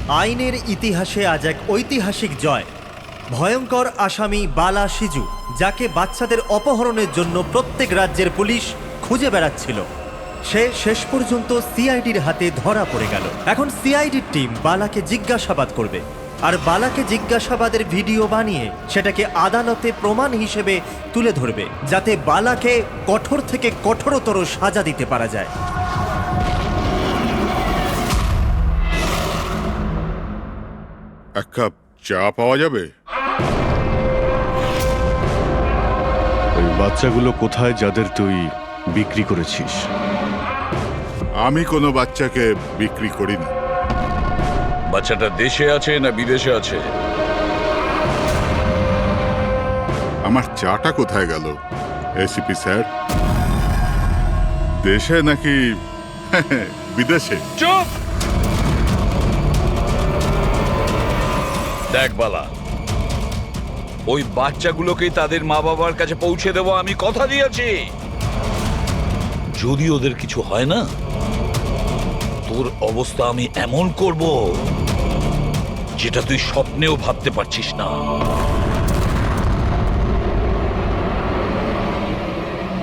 আইনের ইতিহাসে আজ এক ঐতিহাসিক জয়। ভয়ঙ্কর আসামি বালা সিজু, যাকে বাচ্চাদের অপহরণের জন্য প্রত্যেক রাজ্যের পুলিশ খুঁজে বেড়াচ্ছিল, সে শেষ পর্যন্ত সিআইডির হাতে ধরা পড়ে গেল। এখন সিআইডির টিম বালাকে জিজ্ঞাসাবাদ করবে, আর বালাকে জিজ্ঞাসাবাদের ভিডিও বানিয়ে সেটাকে আদালতে প্রমাণ হিসেবে তুলে ধরবে, যাতে বালাকে কঠোর থেকে কঠোরতর সাজা দিতে পারা যায়। এক কাপ চা পাওয়া যাবে? ওই বাচ্চাগুলো কোথায় যাদের তুই বিক্রি করেছিস? আমি কোনো বাচ্চাকে বিক্রি করিনি। বাচ্চাটা দেশে আছে না বিদেশে আছে? আমার চাটা কোথায় গেল এসিপি স্যার? দেশে নাকি বিদেশে? চুপ! দেখ বালা, ওই বাচ্চাগুলোকে তাদের মা বাবার কাছে পৌঁছে দেবো, আমি কথা দিয়েছি। যদি ওদের কিছু হয় না, তোর অবস্থা আমি এমন করব যেটা তুই স্বপ্নেও ভাবতে পারছিস না।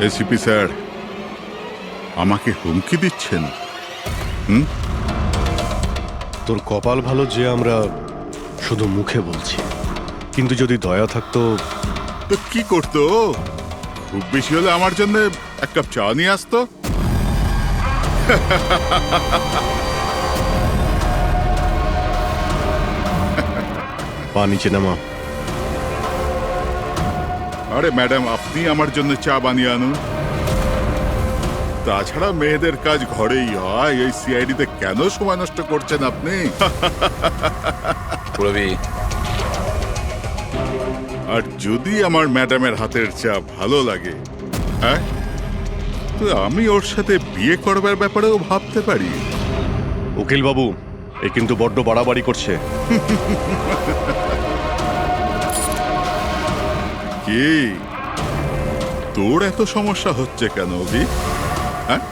এসিপি স্যার আমাকে হুমকি দিচ্ছেন? তোর কপাল ভালো যে আমরা শুধু মুখে বলছি, কিন্তু যদি দয়া থাকতো। তো কি করতো? খুব বেশি হলে আমার জন্য এক কাপ চা নিয়ে আসতো। পা নিচে নামা। আরে ম্যাডাম, আপনি আমার জন্য চা বানিয়ে আনুন। তাছাড়া মেয়েদের কাজ ঘরেই হয়, এই সিআইডিতে কেন সময় নষ্ট করছেন আপনি? রবি, আর যদি আমার ম্যাডামের হাতের চা ভালো লাগে, হ্যাঁ, তো আমি ওর সাথে বিয়ে করবার ব্যাপারেও ভাবতে পারি। উকিল বাবু, এ কিন্তু বড্ড বাড়াবাড়ি করছে। কি তোর এত সমস্যা হচ্ছে কেন অভি? হ্যাঁ,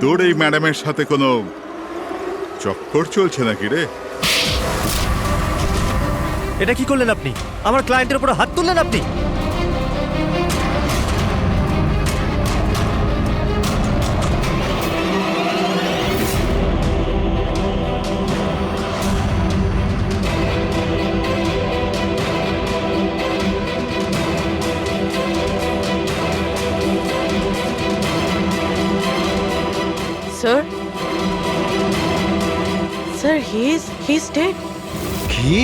তোর এই ম্যাডামের সাথে কোনো চক্কর চলছে নাকি রে? এটা কি করলেন আপনি? আমার ক্লায়েন্টের উপর হাত তুললেন আপনি। Sir? Sir, he's dead. কি?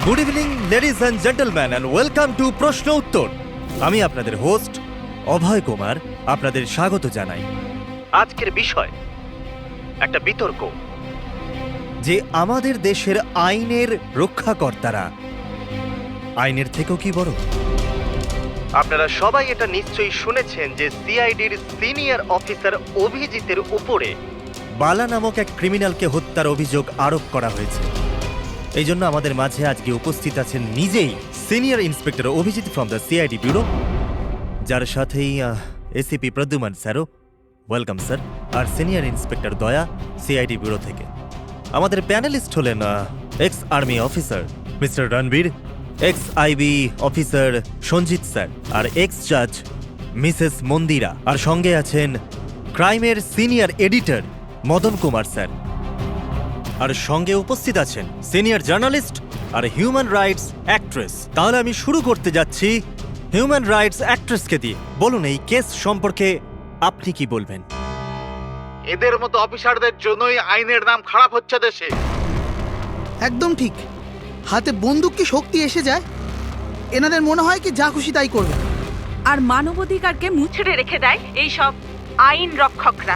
Good evening ladies and gentleman, and welcome to প্রশ্ন উত্তর। আমি আপনাদের হোস্ট অভয় কুমার আপনাদের স্বাগত জানাই। আজকের বিষয় একটা বিতর্ক, যে আমাদের দেশের আইনের রক্ষাকর্তারা আইনের থেকেও কি বড়। আপনারা সবাই এটা নিশ্চয়ই শুনেছেন যে সিআইডির সিনিয়র অফিসার অভিজিতের উপরে বালা নামক এক ক্রিমিনালকে হত্যার অভিযোগ আরোপ করা হয়েছে। এই জন্য আমাদের মাঝে আজকে উপস্থিত আছেন নিজেই senior inspector Abhijit from the CID bureau, যার সাথেই এসিপি প্রদ্যুমান স্যারও, ওয়েলকাম স্যার, আর senior inspector Daya CID bureau থেকে। আমাদের প্যানেলিস্ট হলেন ex army officer mister Ranbir, ex IB officer Sanjit sir, আর এক্স জাজ মিসেস মন্দিরা, আর সঙ্গে আছেন ক্রাইমের senior editor Madan Kumar sir, আর সঙ্গে উপস্থিত আছেন সিনিয়র জার্নালিস্ট আর হিউম্যান রাইটস অ্যাক্ট্রেস। তাহলে আমি শুরু করতে যাচ্ছি হিউম্যান রাইটস অ্যাক্ট্রেসকে দিয়ে। বলুন, এই কেস সম্পর্কে আপনি কি বলবেন? এদের মতো অফিসারদের জন্যই আইনের নাম খারাপ হচ্ছে দেশে। একদম ঠিক। হাতে বন্দুক কি শক্তি এসে যায়? এনাদের মনে হয় কি যা খুশি তাই করবে, আর মানবাধিকারকে মুচড়ে রেখে দেয় এই সব আইন রক্ষকরা।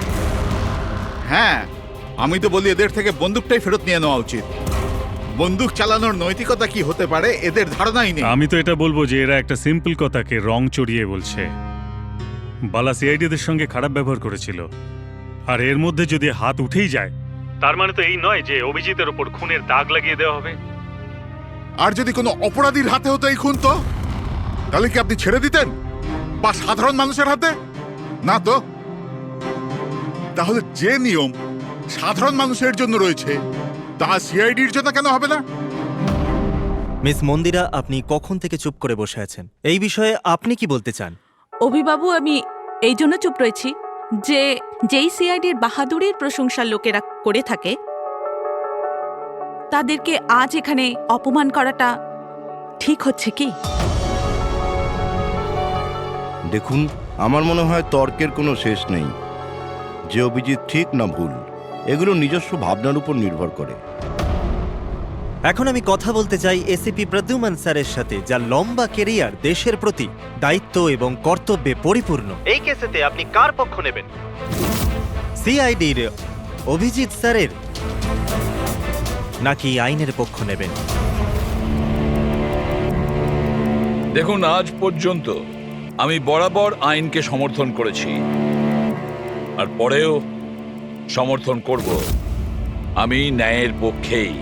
হ্যাঁ, আমি তো বলি এদের থেকে বন্দুকটাই ফেরত নিয়ে নেওয়া উচিত। বন্দুক চালানোর নৈতিকতা কি হতে পারে এদের ধারণাই নেই। আমি তো এটা বলবো যে এরা একটা সিম্পল কথাকে রং চড়িয়ে বলছে। বালা সিআইডিদের সঙ্গে খারাপ ব্যবহার করেছিল, আর এর মধ্যে যদি হাত উঠেই যায়, তার মানে তো এই নয় যে অভিজিতের ওপর খুনের দাগ লাগিয়ে দেওয়া হবে। আর যদি কোনো অপরাধীর হাতে হতো এই খুন, তো তাহলে কি আপনি ছেড়ে দিতেন, বা সাধারণ মানুষের হাতে? না তো। তাহলে যে নিয়ম সাধারণ মানুষের জন্য রয়েছে তা সিআইডির জন্য কেন হবে না? মিস মন্দিরা, আপনি কখন থেকে চুপ করে বসে আছেন? এই বিষয়ে আপনি কি বলতে চান? অভিবাবু, আমি এই জন্য চুপ রয়েছি যে যেই সিআইডির বাহাদুরির প্রশংসা লোকেরা করে থাকে তাদেরকে আজ এখানে অপমান করাটা ঠিক হচ্ছে কি? দেখুন, আমার মনে হয় তর্কের কোনো শেষ নেই। যে অভিজিৎ ঠিক না ভুল, এগুলো নিজস্ব ভাবনার উপর নির্ভর করে। এখন আমি কথা বলতে চাই এসিপি প্রদ্যুম্ন স্যারের সাথে, যার লম্বা কেরিয়ার দেশের প্রতি দায়িত্ব এবং কর্তব্যে পরিপূর্ণ। এই কেসেতে আপনি কার পক্ষ নেবেন? সিআইডির অভিজিৎ স্যারের, নাকি আইনের পক্ষ নেবেন? দেখুন, আজ পর্যন্ত আমি বরাবর আইনকে সমর্থন করেছি, আর পরেও সমর্থন করব। আমি ন্যায়ের পক্ষেই।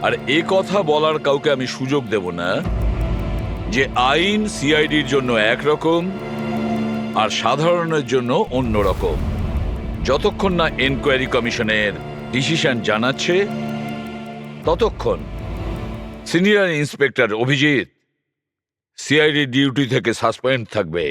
আর এ কথা বলার কাউকে আমি সুযোগ দেব না যে আইন সিআইডির জন্য একরকম আর সাধারণের জন্য অন্যরকম। যতক্ষণ না এনকোয়ারি কমিশনের ডিসিশন জানাচ্ছে ততক্ষণ senior inspector Abhijit CID duty থেকে সাসপেন্ড থাকবে।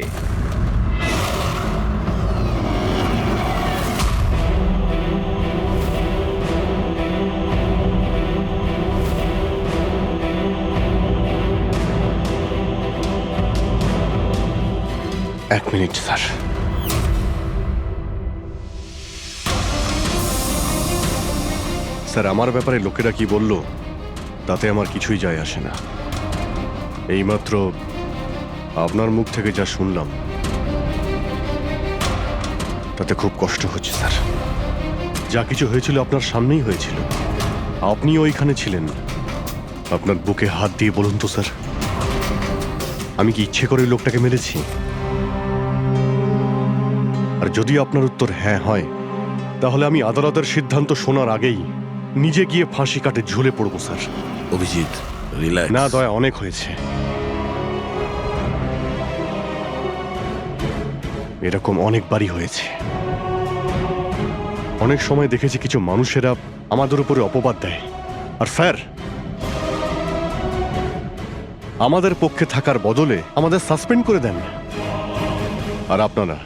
এক মিনিট স্যার। স্যার, আমার ব্যাপারে লোকেরা কি বলল তাতে আমার কিছুই যায় আসে না। এইমাত্র আপনার মুখ থেকে যা শুনলাম তাতে খুব কষ্ট হচ্ছে স্যার। যা কিছু হয়েছিল আপনার সামনেই হয়েছিল, আপনি ওইখানে ছিলেন। আপনার বুকে হাত দিয়ে বলুন তো স্যার, আমি কি ইচ্ছে করে ওই লোকটাকে মেরেছি? আর যদি আপনার উত্তর হ্যাঁ হয়, তাহলে আমি আদালতের সিদ্ধান্ত শোনার আগেই নিজে গিয়ে ফাঁসি কাটে ঝুলে পড়বো স্যার। অভিজিৎ, রিল্যাক্স। না দয়া, অনেক হয়েছে। এরকম অনেকবারই হয়েছে। অনেক সময় দেখেছি কিছু মানুষেরা আমাদের উপরে অপবাদ দেয়, আর স্যার আমাদের পক্ষে থাকার বদলে আমাদের সাসপেন্ড করে দেন। আর আপনারা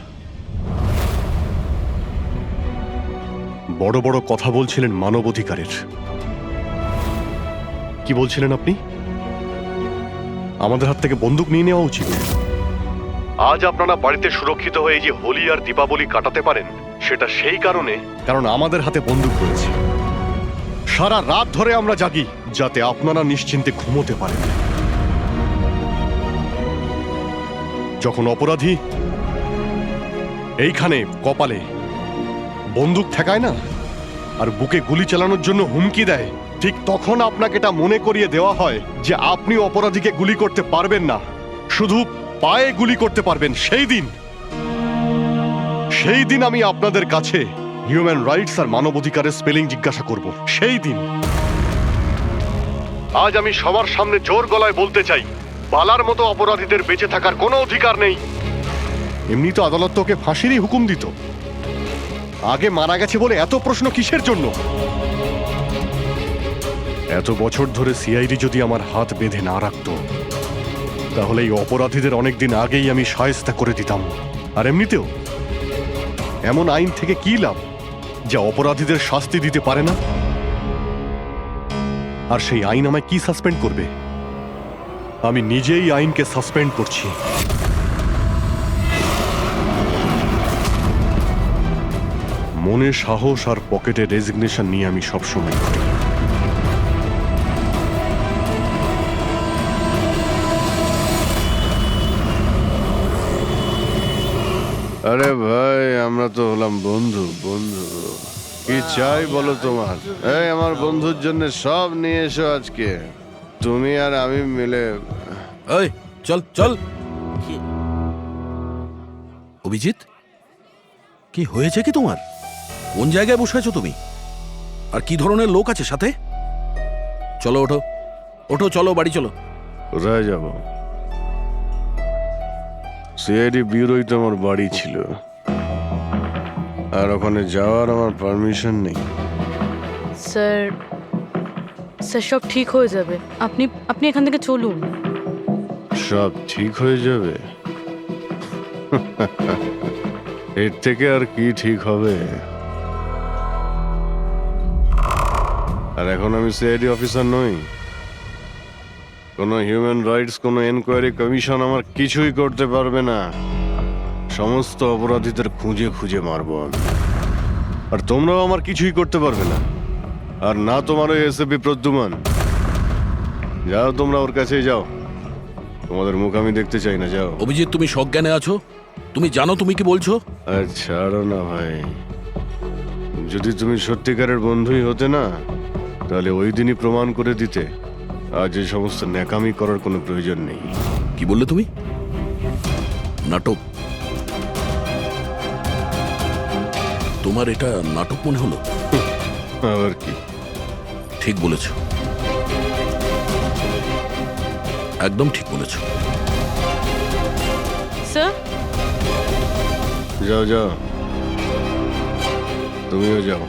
বড় বড় কথা বলছিলেন মানবাধিকারের। কি বলছিলেন আপনি? আমাদের হাত থেকে বন্দুক নিয়ে নেওয়া উচিত। আজ আপনারা বাড়িতে সুরক্ষিত হয়ে যে হোলি আর দীপাবলি কাটাতে পারেন, সেটা সেই কারণে কারণ আমাদের হাতে বন্দুক রয়েছে। সারা রাত ধরে আমরা জাগি যাতে আপনারা নিশ্চিন্তে ঘুমোতে পারেন। যখন অপরাধী এইখানে কপালে বন্দুক ঠেকায় না আর বুকে গুলি চালানোর জন্য হুমকি দেয়, ঠিক তখন আপনাকে এটা মনে করিয়ে দেওয়া হয় যে আপনি অপরাধীকে গুলি করতে পারবেন না, শুধু পায়ে গুলি করতে পারবেন। সেই দিন আমি আপনাদের কাছে হিউম্যান রাইটস আর মানবাধিকারের স্পেলিং জিজ্ঞাসা করব। সেই দিন। আজ আমি সবার সামনে জোর গলায় বলতে চাই, বালার মতো অপরাধীদের বেঁচে থাকার কোনো অধিকার নেই। এমনি তো আদালত তোকে ফাঁসিরই হুকুম দিত। আগে মারা গেছে বলে এত প্রশ্ন কিসের জন্য? এত বছর ধরে সিআইডি যদি আমার হাত বেঁধে না রাখতো, তাহলে এই অপরাধীদের অনেকদিন আগেই আমি শায়েস্তা করে দিতাম। আর এমনিতেও এমন আইন থেকে কি লাভ যা অপরাধীদের শাস্তি দিতে পারে না? আর সেই আইন আমায় কি সাসপেন্ড করবে? আমি নিজেই আইনকে সাসপেন্ড করছি। মনে সাহস আর পকেটে রেজিগনেশন নিয়ে আমি সবসময় ঘুরি। আরে ভাই, আমরা তো হলাম বন্ধু। কি চাই বলো তোমার? এই আমার বন্ধুর জন্য সব নিয়ে এসো আজকে, তুমি আর আমি মিলে। এই চল চল। অভিজিৎ, কি হয়েছে কি তোমার? কোন জায়গায় বসে আছো তুমি? আর কি ধরনের লোক আছে সাথে? চলো ওঠো, ওঠো, চলো বাড়ি চলো। কোথায় যাব? সিআইডি ব্যুরোই তো আমার বাড়ি ছিল, আর ওখানে যাওয়ার আমার পারমিশন নেই। স্যার স্যার সব ঠিক হয়ে যাবে, আপনি আপনি এখান থেকে চলুন। সব ঠিক হয়ে যাবে? এর থেকে আর কি ঠিক হবে? আর এখন আমি সিআইডি অফিসার নই। কোনো হিউম্যান রাইটস, কোনো এনকোয়ারি কমিশন আমার কিছুই করতে পারবে না। সমস্ত অপরাধীদের খুঁজে খুঁজে মারবো আমি। আর তোমরাও আমার কিছুই করতে পারবে না। আর না তোমার ওই এসএপি প্রদ্যুমান। যাও, তোমরা ওর কাছেই যাও। তোমাদের মুখ আমি দেখতে চাই না, যাও। অভিজিৎ, তুমি সজ্ঞানে আছো? তুমি জানো তুমি কি বলছো? আর ছাড়ো না ভাই। যদি তুমি সত্যিকারের বন্ধুই হতে না, তাহলে ওই দিনই প্রমাণ করে দিতে আজ এই সমস্ত ন্যাকামি করার কোনো প্রয়োজন নেই। কি বললে তুমি? নাটক? তোমার এটা নাটক মনে হলো? আবার কি? ঠিক বলেছ, একদম ঠিক বলেছ। স্যার যাও যাও, তুমিও যাও।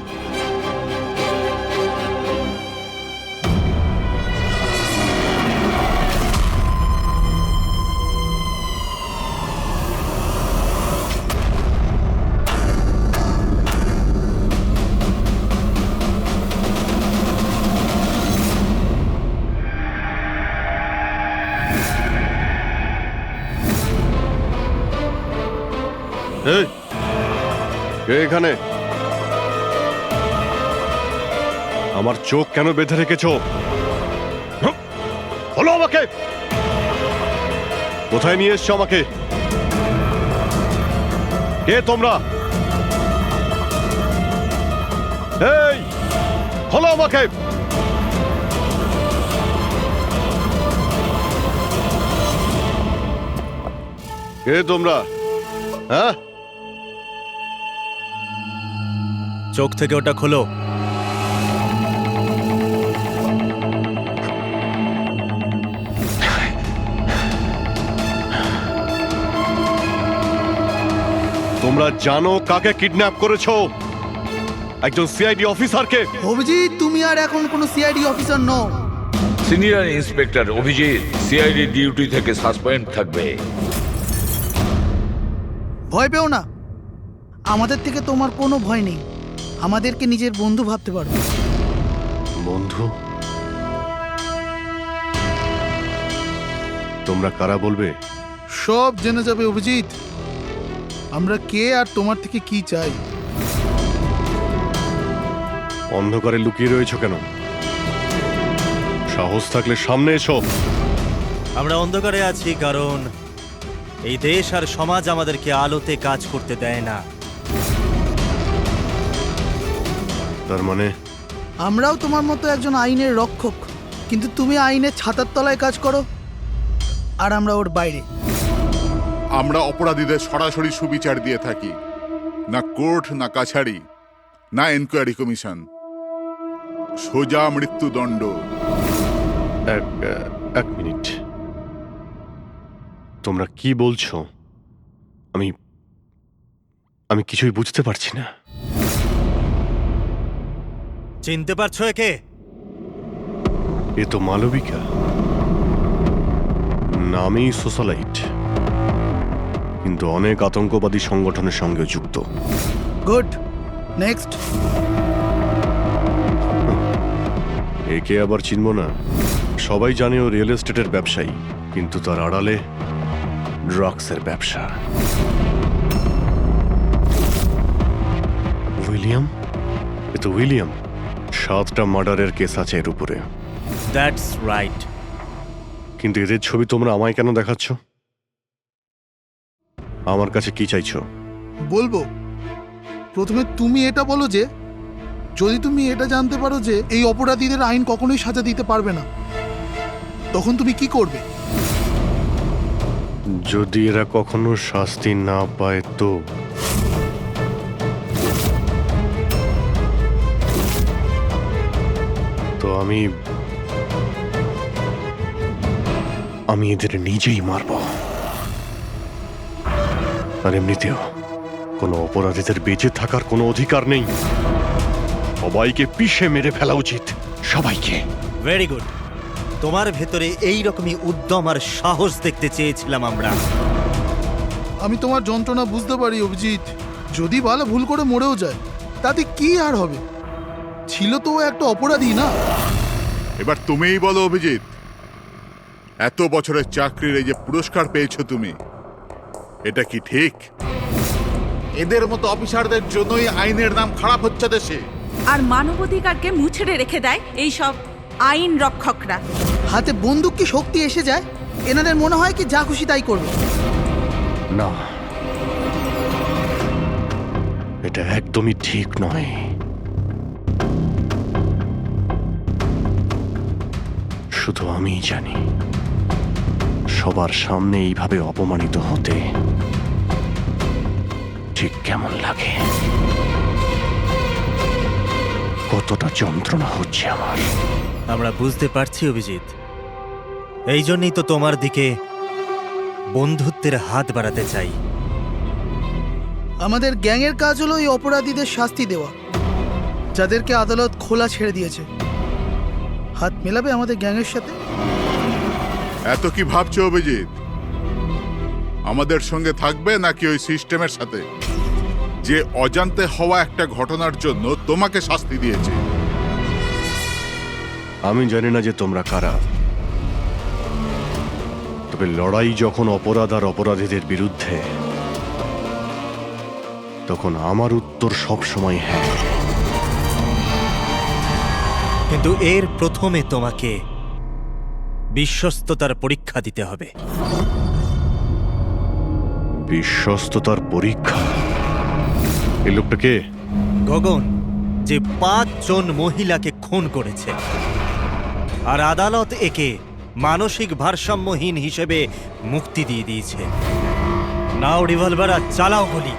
এই, কে এখানে? আমার চোখ কেন বেঁধে রেখেছ? বলো আমাকে, কোথায় নিয়ে এসছো আমাকে? কে তোমরা? এই, বলো আমাকে। কে তোমরা? হ্যাঁ, চোখ থেকে ওটা খোলো। তোমরা জানো কাকে কিডন্যাপ করেছো? একজন সিআইডি অফিসারকে। অভিজিৎ, তুমি আর এখন কোনো সিআইডি অফিসার নও। Senior inspector Abhijit CID duty থেকে সাসপেন্ড থাকবে। ভয় পেও না, আমাদের থেকে তোমার কোনো ভয় নেই। আমাদেরকে নিজের বন্ধু ভাবতে পারো। বন্ধু? তোমরা কারা বলবে? সব জেনে যাবে অভিজিৎ, আমরা কে আর তোমার থেকে কি চাই। অন্ধকারে লুকিয়ে রয়েছো কেন? সাহস থাকলে সামনে এসো। আমরা অন্ধকারে আছি কারণ এই দেশ আর সমাজ আমাদেরকে আলোতে কাজ করতে দেয় না। তার মানে আমরাও তোমার মতো একজন আইনের রক্ষক, কিন্তু তুমি আইনের ছাতার তলায় কাজ করো আর আমরা ওর বাইরে। আমরা অপরাধীদের সরাসরি সুবিচার দিয়ে থাকি, না কোর্ট, না কাছারি, না এনকোয়ারি কমিশন, সোজা মৃত্যুদণ্ড। এক মিনিট, তোমরা কি বলছো? আমি কিছুই বুঝতে পারছি না। চিনতে পারছো একে? এ তো মালবিকা, নামেই সোশ্যালাইট, কিন্তু অনেক আতঙ্কবাদী সংগঠনের সঙ্গে যুক্ত। Good, next. একে আবার চিনব না? সবাই জানে ও রিয়েল এস্টেটের ব্যবসায়ী, কিন্তু তার আড়ালে ড্রাগসের ব্যবসা। উইলিয়াম? এ তো উইলিয়াম। 7টা মার্ডারের কেস আছে এর উপরে। That's right. কিন্তু এদের ছবি তোমরা আমায় কেন দেখাচ্ছ? আমার কাছে কি চাইছো? বলবো, প্রথমে তুমি এটা বলো যে যদি তুমি এটা জানতে পারো যে এই অপরাধীদের আইন কখনোই সাজা দিতে পারবে না, তখন তুমি কি করবে? যদি এরা কখনো শাস্তি না পায় তো আমি আমি এদের নিজেই মারব। আর এমনিতেও কোনো অপরাধীদের বেঁচে থাকার কোনো অধিকার নেই। সবাইকে পিষে মেরে ফেলা উচিত, সবাইকে। Very good. তোমার ভেতরে এই রকমই উদ্যম আর সাহস দেখতে চেয়েছিলাম আমরা। আমি তোমার যন্ত্রণা বুঝতে পারি অভিজিৎ। যদি বালা ভুল করে মরেও যায় তাতে কি আর হবে? ছিল তো ও একটা অপরাধী, না? এবার তুমিই বলো অভিজিৎ, এত বছরের চাকরির এই যে পুরস্কার পেয়েছো তুমি, এটা কি ঠিক? এদের মতো অফিসারদের জন্যই আইনের নাম খারাপ হচ্ছে দেশে। আর মানবাধিকারকে মুছড়ে রেখে দেয় এই সব আইন রক্ষকরা। হাতে বন্দুক কি শক্তি এসে যায়? এনাদের মনে হয় কি যা খুশি তাই করবে। না, এটা একদমই ঠিক নয়। শুধু আমিই জানি সবার সামনে এইভাবে অপমানিত হতে ঠিক কেমন লাগে, কতটা যন্ত্রণা হচ্ছে আমার। আমরা বুঝতে পারছি অভিজিৎ, এই জন্যই তো তোমার দিকে বন্ধুত্বের হাত বাড়াতে চাই। আমাদের গ্যাংয়ের কাজ হলো এই অপরাধীদের শাস্তি দেওয়া, যাদেরকে আদালত খোলা ছেড়ে দিয়েছে। হাত মেলাবে আমাদের গ্যাংয়ের সাথে? এত কি ভাবছো অভিজিৎ? আমাদের সঙ্গে থাকবে নাকি ওই সিস্টেমের সাথে, যে অজান্তে হওয়া একটা ঘটনার জন্য তোমাকে শাস্তি দিয়েছে? আমি জানি না যে তোমরা কারা, তবে লড়াই যখন অপরাধ আর অপরাধীদের বিরুদ্ধে, তখন আমার উত্তর সবসময় হ্যাঁ। কিন্তু এর প্রথমে তোমাকে বিশ্বস্ততার পরীক্ষা দিতে হবে। বিশ্বস্ততার পরীক্ষা? এই লোকটাকে? গগন, যে 5 জন মহিলাকে খুন করেছে, আর আদালত একে মানসিক ভারসাম্যহীন হিসেবে মুক্তি দিয়ে দিয়েছে। নাও রিভলভার আর চালাও গুলি।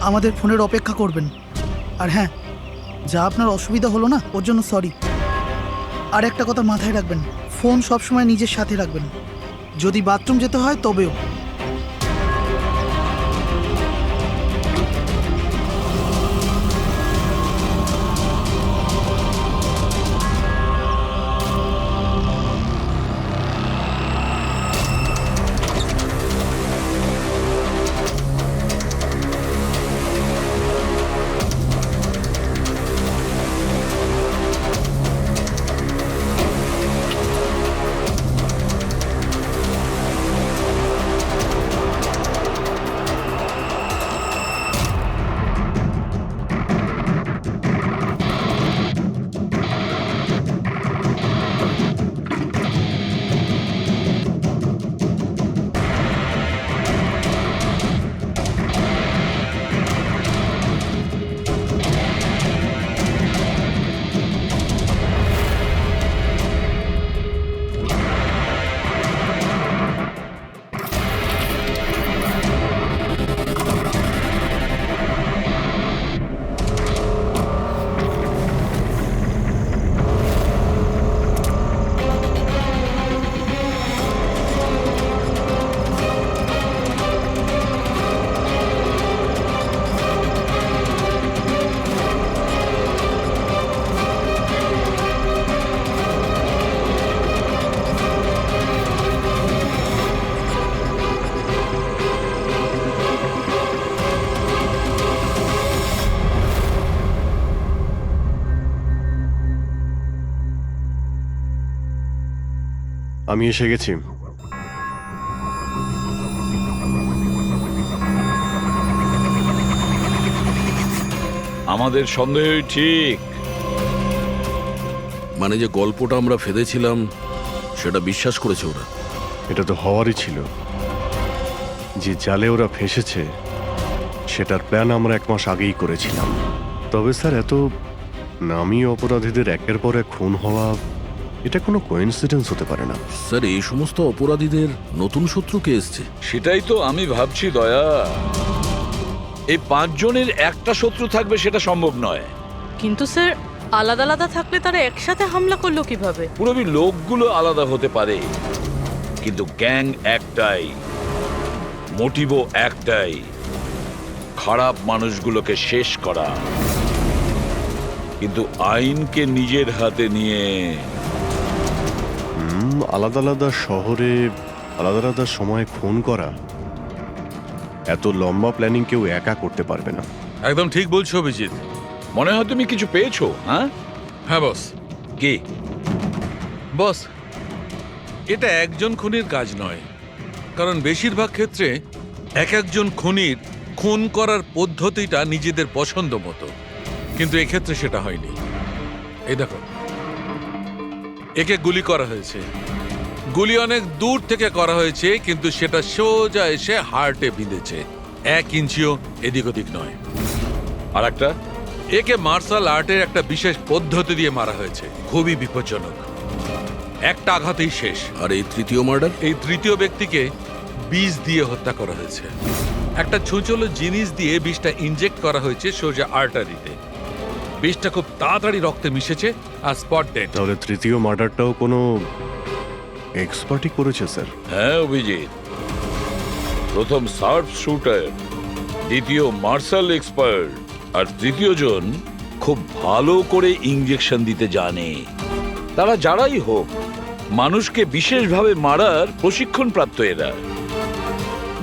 আমাদের ফোনের অপেক্ষা করবেন। আর হ্যাঁ, যা আপনার অসুবিধা হলো না, ওর জন্য সরি। আর একটা কথা মাথায় রাখবেন, ফোন সবসময় নিজের সাথে রাখবেন। যদি বাথরুম যেতে হয় তবেও। আমি এসে গেছি। আমাদের সন্দেহই ঠিক। মানে যে গল্পটা আমরা ফেদেছিলাম সেটা বিশ্বাস করেছে ওরা। এটা তো হওয়ারই ছিল। যে জালে ওরা ফেসেছে সেটার প্ল্যান আমরা 1 মাস আগেই করেছিলাম। তবে স্যার, এত নামী অপরাধীদের একের পর এক খুন হওয়া, এটা কোনো কোইন্সিডেন্স হতে পারে না। স্যার, এই সমস্ত অপরাধীদের নতুন শত্রু কে এসছে? সেটাই তো আমি ভাবছি দয়া। এই 5 জনের একটা শত্রু থাকবে সেটা সম্ভব নয়। কিন্তু স্যার, আলাদা আলাদা থাকলে তারা একসাথে হামলা করলো কিভাবে? পুরোপুরি লোকগুলো আলাদা হতে পারে, কিন্তু গ্যাং একটাই, মোটিভও একটাই, খারাপ মানুষগুলোকে শেষ করা। কিন্তু আইনকে নিজের হাতে নিয়ে আলাদা আলাদা শহরে আলাদা আলাদা সময় খুন করা, এত লম্বা প্ল্যানিং কেউ একা করতে পারবে না। একদম ঠিক বলছো অভিজিৎ। মনে হয় তুমি কিছু পেয়েছো। হ্যাঁ হ্যাঁ বস। কি বস, এটা একজন খুনির কাজ নয়, কারণ বেশিরভাগ ক্ষেত্রে একজন খুনির খুন করার পদ্ধতিটা নিজেদের পছন্দ মতো, কিন্তু এক্ষেত্রে সেটা হয়নি। এই দেখো, একে গুলি করা হয়েছে, গুলি অনেক দূর থেকে করা হয়েছে, কিন্তু সেটা সোজা এসে হার্টে বিঁধেছে, 1 ইঞ্চিও এদিক ওদিক নয়। আর একটা, একে মার্শাল আর্টের একটা বিশেষ পদ্ধতি দিয়ে মারা হয়েছে, খুবই বিপজ্জনক, একটা আঘাতেই শেষ। আর এই তৃতীয় মার্ডার? এই তৃতীয় ব্যক্তিকে বিষ দিয়ে হত্যা করা হয়েছে, একটা ছোঁচলো জিনিস দিয়ে বিষটা ইনজেক্ট করা হয়েছে সোজা আর্টারিতে। বিষটা খুব তাড়াতাড়ি রক্তে মিশেছে আর স্পট ডেড। তাহলে তৃতীয় মার্ডারটাও কোনো এক্সপার্টই করেছে স্যার? হ্যাঁ অভিজিৎ, প্রথম শার্প শুটার, দ্বিতীয় মার্শাল এক্সপার্ট, আর তৃতীয় জন খুব ভালো করে ইঞ্জেকশন দিতে জানে। তারা যারাই হোক, মানুষকে বিশেষভাবে মারার প্রশিক্ষণ প্রাপ্ত এরা,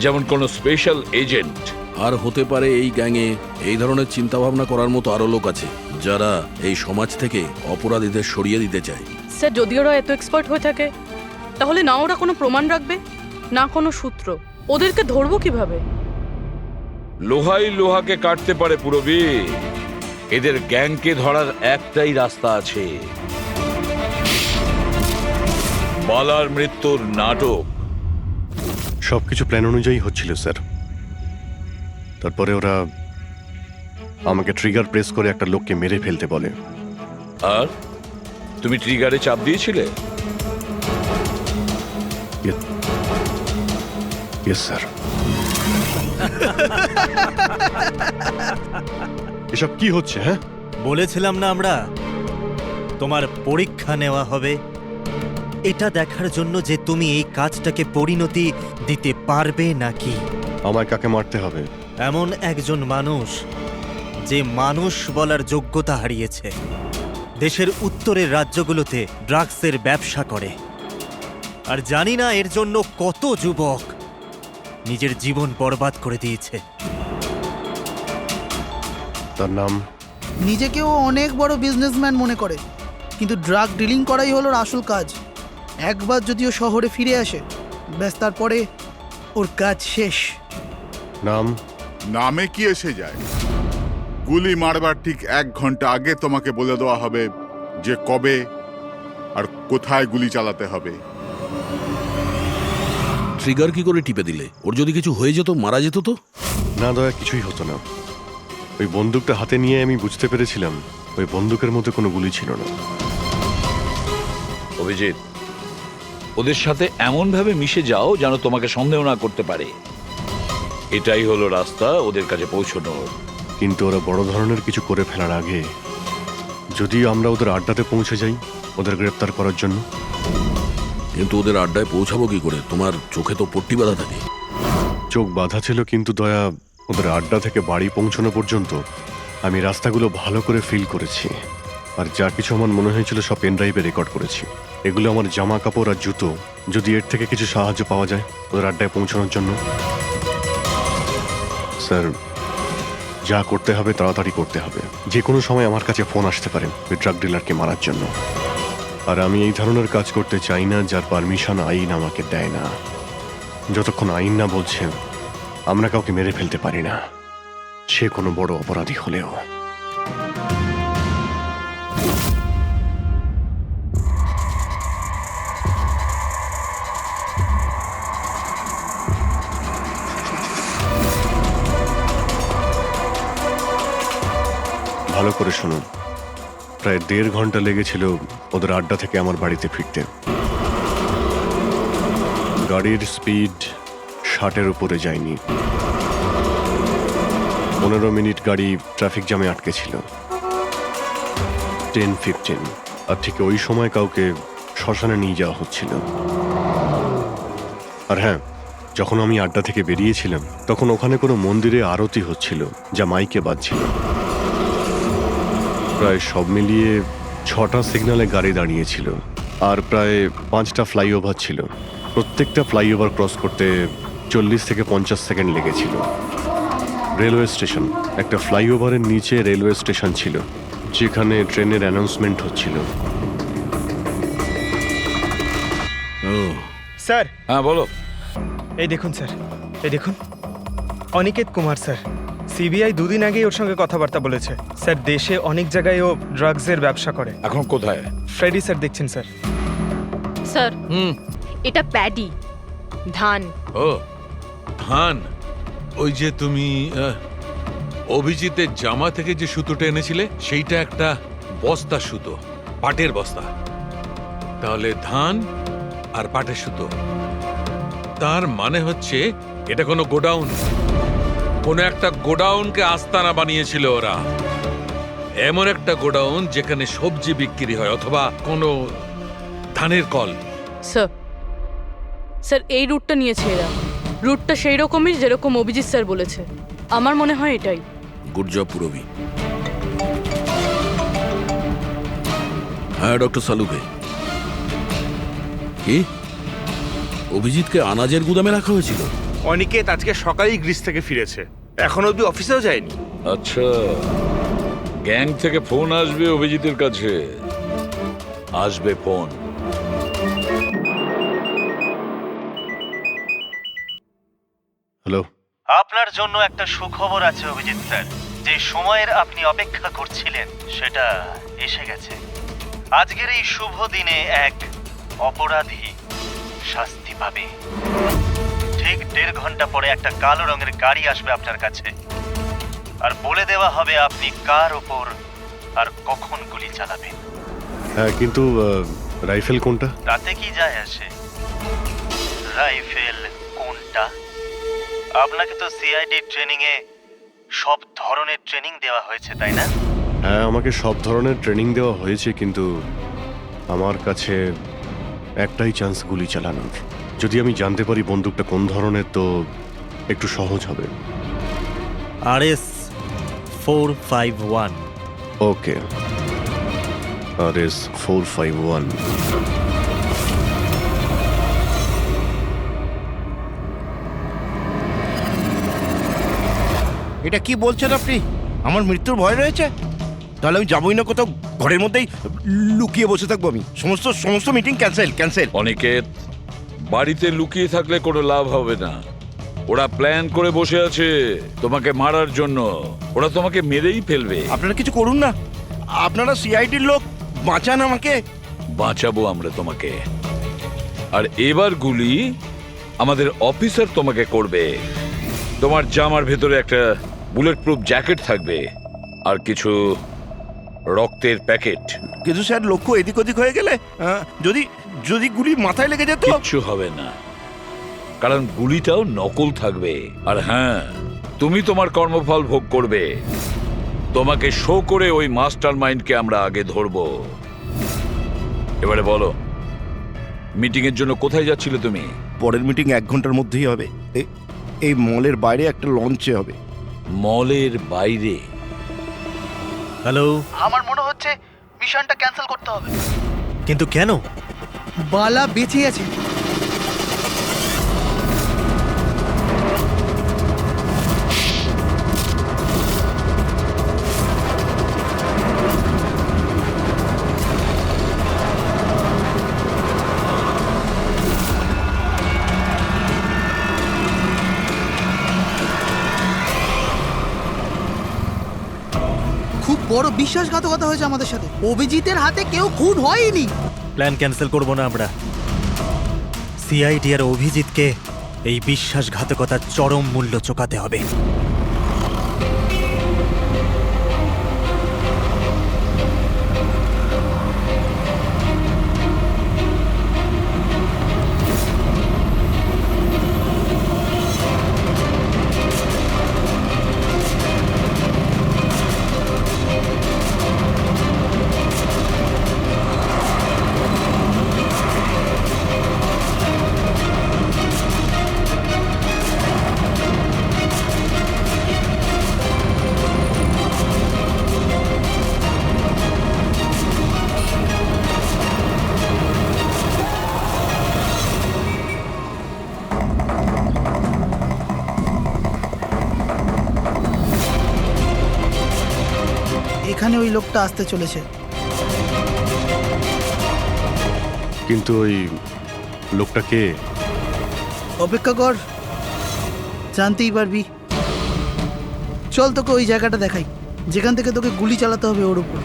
যেমন কোন স্পেশাল এজেন্ট। আর হতে পারে এই গ্যাংয়ে এই ধরনের চিন্তা ভাবনা করার মতো আরো লোক আছে, যারা এই সমাজ থেকে অপরাধীদের সরিয়ে দিতে চায়। স্যার, যদি ওরা এত এক্সপার্ট হয়ে থাকে, তাহলে না ওরা কোনো প্রমাণ রাখবে, না কোনো সূত্র। ওদেরকে ধরবো কিভাবে? লোহাই লোহাকে কাটতে পারে পুরবী। এদের গ্যাংকে ধরার একটাই রাস্তা আছে, বালার মৃত্যুর নাটক। সবকিছু প্ল্যান অনুযায়ী হচ্ছিল স্যার। তারপরে ওরা আমাকে ট্রিগার প্রেস করে একটা লোককে মেরে ফেলতে বলে। আর তুমি ট্রিগারে চাপ দিয়েছিলে? Yes sir. এসব কি হচ্ছে? হ্যাঁ, বলেছিলাম না আমরা, তোমার পরীক্ষা নেওয়া হবে, এটা দেখার জন্য যে তুমি এই কাজটাকে পরিণতি দিতে পারবে নাকি। আমায় কাকে মারতে হবে? এমন একজন মানুষ যে মানুষ বলার যোগ্যতা হারিয়েছে, দেশের উত্তরের রাজ্যগুলোতে ড্রাগসের ব্যবসা করে, আর জানি না এর জন্য কত যুবক নিজের জীবন বরবাদ করে দিয়েছে। তার নাম? নিজেকেও অনেক বড় বিজনেসম্যান মনে করে, কিন্তু ড্রাগ ডিলিং করাই হলো ওর আসল কাজ। একবার যদি ও শহরে ফিরে আসে, ব্যাস তারপরে ওর কাজ শেষ। নাম? নামে কি এসে যায়? গুলি মারবার ঠিক 1 ঘন্টা আগে তোমাকে বলে দেওয়া হবে যে কবে আর কোথায় গুলি চালাতে হবে। ট্রিগার কি করে টিপে দিলে? ওর যদি কিছু হয়ে যেত, মারা যেত তো? না দয়া, কিছুই হতো না। ওই বন্দুকটা হাতে নিয়ে আমি বুঝতে পেরেছিলাম ওই বন্দুকের মধ্যে কোনো গুলি ছিল না। অভিজিৎ, ওদের সাথে এমন ভাবে মিশে যাও যেন তোমাকে সন্দেহ না করতে পারে। এটাই হলো রাস্তা ওদের কাছে পৌঁছানোর। কিন্তু ওরা বড় ধরনের কিছু করে ফেলার আগে যদি আমরা ওদের আড্ডাতে পৌঁছে যাই ওদের গ্রেপ্তার করার জন্য। কিন্তু ওদের আড্ডায় পৌঁছাবো কি করে? তোমার চোখে তো পট্টি বাঁধা থাকে। চোখ বাঁধা ছিল, কিন্তু দয়া, ওদের আড্ডা থেকে বাড়ি পৌঁছানো পর্যন্ত আমি রাস্তাগুলো ভালো করে ফিল করেছি, আর যা কিছু আমার মনে হয়েছিল সব পেন ড্রাইভে রেকর্ড করেছি। এগুলো আমার জামা কাপড় আর জুতো। যদি এর থেকে কিছু সাহায্য পাওয়া যায় ওদের আড্ডায় পৌঁছানোর জন্য। স্যার, যা করতে হবে তাড়াতাড়ি করতে হবে। যে কোনো সময় আমার কাছে ফোন আসতে পারে ওই ড্রাগ ডিলারকে মারার জন্য, আর আমি এই ধরনের কাজ করতে চাই না যার পারমিশন আইন আমাকে দেয় না। যতক্ষণ আইন না বলছে আমরা কাউকে মেরে ফেলতে পারি না, সে কোনো বড় অপরাধী হলেও। ভালো করে শুনুন, প্রায় 1.5 ঘন্টা লেগেছিল ওদের আড্ডা থেকে আমার বাড়িতে ফিরতে। গাড়ির স্পিড 60-এর উপরে যায়নি। 15 মিনিট গাড়ি ট্রাফিক জ্যামে আটকে ছিল। 10-15 আর ঠিক ওই সময় কাউকে শ্মশানে নিয়ে যাওয়া হচ্ছিল। আর হ্যাঁ, যখন আমি আড্ডা থেকে বেরিয়েছিলাম তখন ওখানে কোনো মন্দিরে আরতি হচ্ছিল, যা মাইকে বাজছিল। প্রায় সব মিলিয়ে 6টা সিগন্যালে গাড়ি দাঁড়িয়েছিল, আর প্রায় 5টা ফ্লাইওভার ছিল। প্রত্যেকটা ফ্লাইওভার ক্রস করতে 40 থেকে 50 সেকেন্ড লেগেছিল। রেলওয়ে স্টেশন, একটা ফ্লাইওভারের নিচে রেলওয়ে স্টেশন ছিল, যেখানে ট্রেনের অ্যানাউন্সমেন্ট হচ্ছিল। স্যার, হ্যাঁ বলো। এই দেখুন স্যার, এই দেখুন, অনিকেত কুমার স্যার। সিবিআই 2 দিন আগেই ওর সঙ্গে কথাবার্তা বলেছে। স্যার, দেশে অনেক জায়গায় ও ড্রাগসের ব্যবসা করে। এখন কোথায়? ফ্রেডি স্যার দেখছেন স্যার। স্যার, এটা প্যাডি, ধান। ও ধান, ওই যে তুমি অভিজিতের জামা থেকে যে সুতোটা এনেছিলে সেইটা একটা বস্তা সুতো, পাটের বস্তা। তাহলে ধান আর পাটের সুতো, তার মানে হচ্ছে এটা কোনো গোডাউন, কোনো একটা গোডাউনকে আস্তানা বানিয়েছিল ওরা। এমন একটা গোডাউন যেখানে সবজি বিক্রি হয়, অথবা কোনো ধানের কল। স্যার, স্যার এই রুটটা নিয়েছে এরা। রুটটা সেই রকমই যেরকম অভিজিৎ স্যার বলেছে। আমার মনে হয় এটাই। গুড জব পুরবি। হ্যাঁ ডক্টর সালুকে, কি অভিজিৎকে আনাজের গুদামে রাখা হয়েছিল? অনিকেত আজকে সকালেই গ্রিস থেকে ফিরেছে, এখন অব্দি অফিসেও যায়নি। আচ্ছা, গ্যাং থেকে ফোন আসবে অভিজিতের কাছে, আসবে ফোন। হ্যালো, আপনার জন্য একটা সুখবর আছে অভিজিৎ স্যার। যে সময়ের আপনি অপেক্ষা করছিলেন সেটা এসে গেছে। আজকের এই শুভ দিনে এক অপরাধী শাস্তি পাবে। ঠিক 1.5 ঘন্টা পরে একটা কালো রঙের গাড়ি আসবে আপনার কাছে, আর বলে দেওয়া হবে আপনি কার ওপর আর কখন গুলি চালাবেন। হ্যাঁ, কিন্তু রাইফেল কোনটা? তাতে কি যায় আসে রাইফেল কোনটা? আপনাকে তো সিআইডি ট্রেনিং এ সব ধরনের ট্রেনিং দেওয়া হয়েছে, তাই না? হ্যাঁ, আমাকে সব ধরনের ট্রেনিং দেওয়া হয়েছে, কিন্তু আমার কাছে একটাই চান্স গুলি চালানোর। যদি আমি জানতে পারি বন্দুকটা কোন ধরনের, তো একটু সহজ হবে। RS 451। ওকে, RS 451। এটা কি বলছেন আপনি? আমার মৃত্যুর ভয় রয়েছে? তাহলে আমি যাবই না কোথাও, ঘরের মধ্যেই লুকিয়ে বসে থাকবো। আমি সমস্ত মিটিং ক্যান্সেল। অনিকেত, বাড়িতে লুকিয়ে থাকলে কোনো লাভ হবে না। ওরা প্ল্যান করে বসে আছে তোমাকে মারার জন্য। ওরা তোমাকে মেরেই ফেলবে। আপনারা কিছু করুন না, আপনারা সিআইডির লোক, বাঁচান আমাকে। বাঁচাবো আমরা তোমাকে। আর এবার গুলি আমাদের অফিসার তোমাকে করবে। তোমার জামার ভেতরে একটা বুলেট প্রুফ জ্যাকেট থাকবে, আর কিছু রক্তের প্যাকেট। কিন্তু স্যার, লক্ষ্য এদিক ওদিক হয়ে গেলে, যদি গুলি মাথায় লেগে যেত? কিচ্ছু হবে না, কারণ গুলিটাও নকল থাকবে। আর হ্যাঁ, তুমি তোমার কর্মফল ভোগ করবে। তোমাকে শো করে ওই মাস্টার মাইন্ডকে আমরা আগে ধরবো। এবারে বলো, মিটিং এর জন্য কোথায় যাচ্ছিলে তুমি? পরের মিটিং 1 ঘন্টার মধ্যেই হবে। এই মলের বাইরে একটা লঞ্চে হবে। মলের বাইরে? হ্যালো, আমার মনে হচ্ছে মিশনটা ক্যান্সেল করতে হবে। কিন্তু কেন? বালা বেঁচে আছে। খুব বড় বিশ্বাসঘাতকতা হয়েছে আমাদের সাথে। অভিজিতের হাতে কেউ খুন হয়নি। প্ল্যান ক্যান্সেল করব না আমরা। সিআইডি আর অভিজিৎকে এই বিশ্বাসঘাতকতার চরম মূল্য চোকাতে হবে। লোকটা আসতে চলেছে। কিন্তু ওই লোকটা কে? অপেক্ষা কর, জানতেই পারবি। চল তোকে ওই জায়গাটা দেখাই যেখান থেকে তোকে গুলি চালাতে হবে ওর উপর।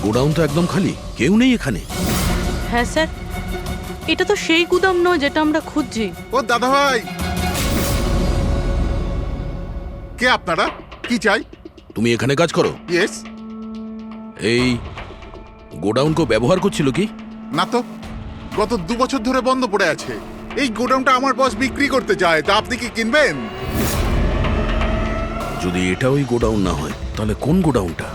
গোডাউন তো একদম খালি, কেউ নেই এখানে। হ্যাঁ স্যার, এটা তো সেই গুদাম নয় যেটা আমরা খুঁজছি। ও দাদা ভাই, কে আপনারা? কি চাই? তুমি এখানে কাজ করো? ইয়েস। এই গোডাউনকে ব্যবহার করছিল কি? না তো, গত 2 বছর ধরে বন্ধ পড়ে আছে। এই গোডাউনটা আমার বস বিক্রি করতে চায়, তা আপনি কি কিনবেন? যদি এটা ওই গোডাউন না হয় তাহলে কোন গোডাউনটা?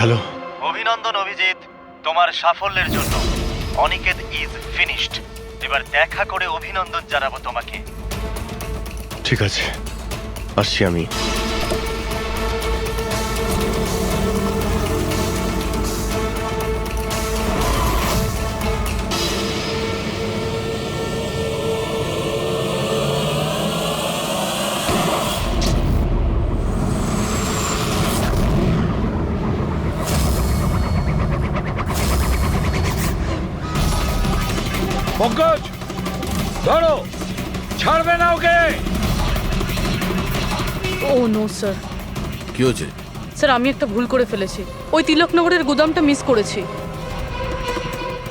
হ্যালো। অভিনন্দন অভিজিৎ, তোমার সাফল্যের জন্য। Aniket is finished. এবার দেখা করে অভিনন্দন জানাবো তোমাকে। ঠিক আছে, আসছি আমি। পঙ্কজ, ধরো, ছাড়বে না ওকে। ও নো স্যার। কি হয়েছে? স্যার, আমি একটা ভুল করে ফেলেছি। ওই তিলকনগরের গুদামটা মিস করেছি।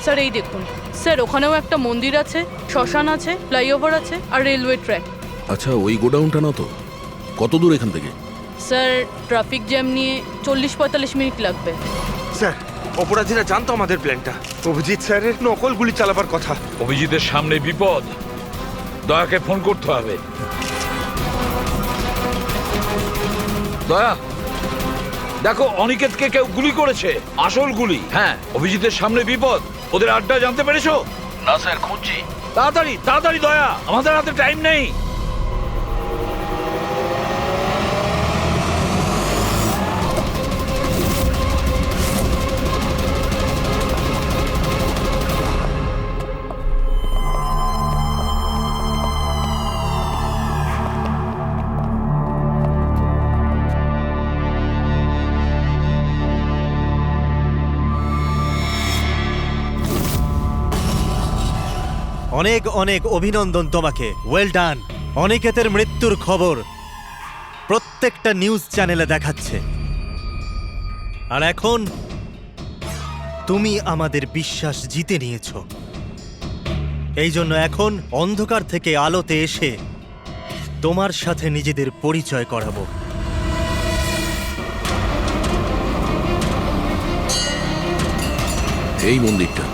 স্যার এই দেখুন স্যার, ওখানেও একটা মন্দির আছে, শ্মশান আছে, ফ্লাইওভার আছে আর রেলওয়ে ট্র্যাক। আচ্ছা, ওই গোডাউনটা না তো? কত দূর এখান থেকে? স্যার, ট্রাফিক জ্যাম নিয়ে 40-45 মিনিট লাগবে। স্যার, অপরাধীরা জানতো আমাদের প্ল্যানটা। অভিজিৎ স্যারের নকল গুলি চালাবার কথা। অভিজিতের সামনে বিপদ, দয়াকে ফোন করতে হবে। দয়া, দেখো অনিকেতকে কেউ গুলি করেছে, আসল গুলি। হ্যাঁ, অভিজিতের সামনে বিপদ। ওদের আড্ডা জানতে পেরেছো? না স্যার, খুঁজছি। তাড়াতাড়ি তাড়াতাড়ি দয়া, আমাদের হাতে টাইম নেই। অনেক অনেক অভিনন্দন তোমাকে। Well done. অনিকেতের মৃত্যুর খবর প্রত্যেকটা নিউজ চ্যানেলে দেখাচ্ছে, আর এখন তুমি আমাদের বিশ্বাস জিতে নিয়েছো। এই জন্য এখন অন্ধকার থেকে আলোতে এসে তোমার সাথে নিজেদের পরিচয় করাবো। এই মন্দিরটা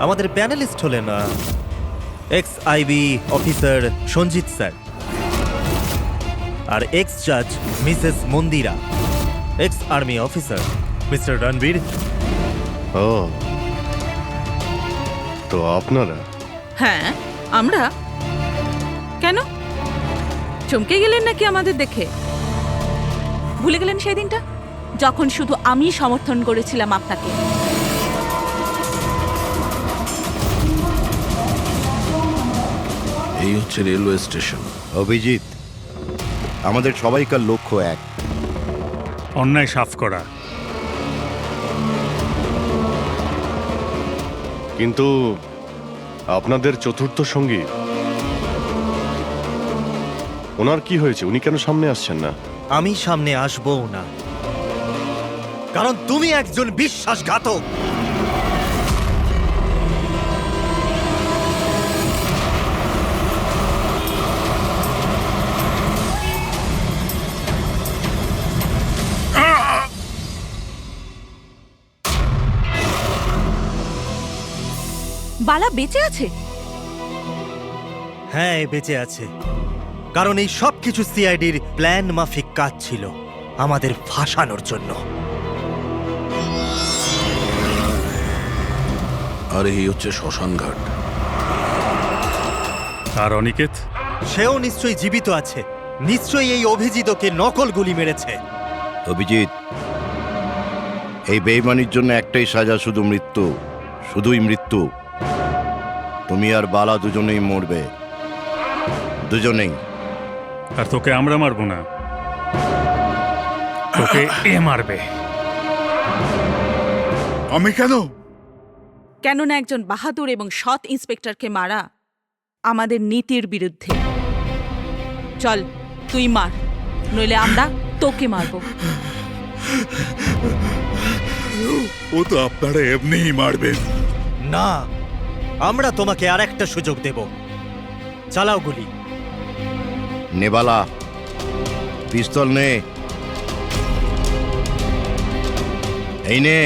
আমাদের প্যানেলিস্ট হলেন ex IB officer Sanjit sir, আর এক্স জাজ Mrs Mandira, ex army officer mister Ranbir. ও, তো আপনারা? হ্যাঁ, আমরা। কেন চমকে গেলেন নাকি আমাদের দেখে? ভুলে গেলেন সেই দিনটা যখন শুধু আমি সমর্থন করেছিলাম আপনাকে? এই হচ্ছে রেলওয়ে স্টেশন। অভিজিৎ, আমাদের সবাইকার লক্ষ্য এক, অন্যায় সাফ করা। কিন্তু আপনাদের চতুর্থ সঙ্গী, ওনার কি হয়েছে? উনি কেন সামনে আসছেন না? আমি সামনে আসবো না, কারণ তুমি একজন বিশ্বাসঘাতক। বালা বেঁচে আছে? হ্যাঁ, এ বেঁচে আছে, কারণ এই সব কিছু সিআইডির প্ল্যান মাফিক কাজ ছিল আমাদের ফাঁসানোর জন্য। আর এই হচ্ছে শ্মশান ঘাট। আর অনিকেত? সেও নিশ্চয়ই জীবিত আছে, নিশ্চয়ই এই অভিজিৎকে নকল গুলি মেরেছে। অভিজিৎ, এই বেইমানির জন্য একটাই সাজা, শুধু মৃত্যু, শুধুই মৃত্যু। তুমি আর বালা দুজনেই মরবে, দুজনেই। আর তোকে আমরা মারবো না, তোকে এ মারবে। আমি কেন? কেননা একজন বাহাদুর এবং সৎ ইন্সপেক্টরকে মারা আমাদের নীতির বিরুদ্ধে। চল তুই মার, নইলে আমরা তোকে মারবো। ও তো আপনারা এমনিই মারবেন। না, আমরা তোমাকে আর একটা সুযোগ দেব। চালাও গুলি। নেবালা, পিস্তল নে। এই নে।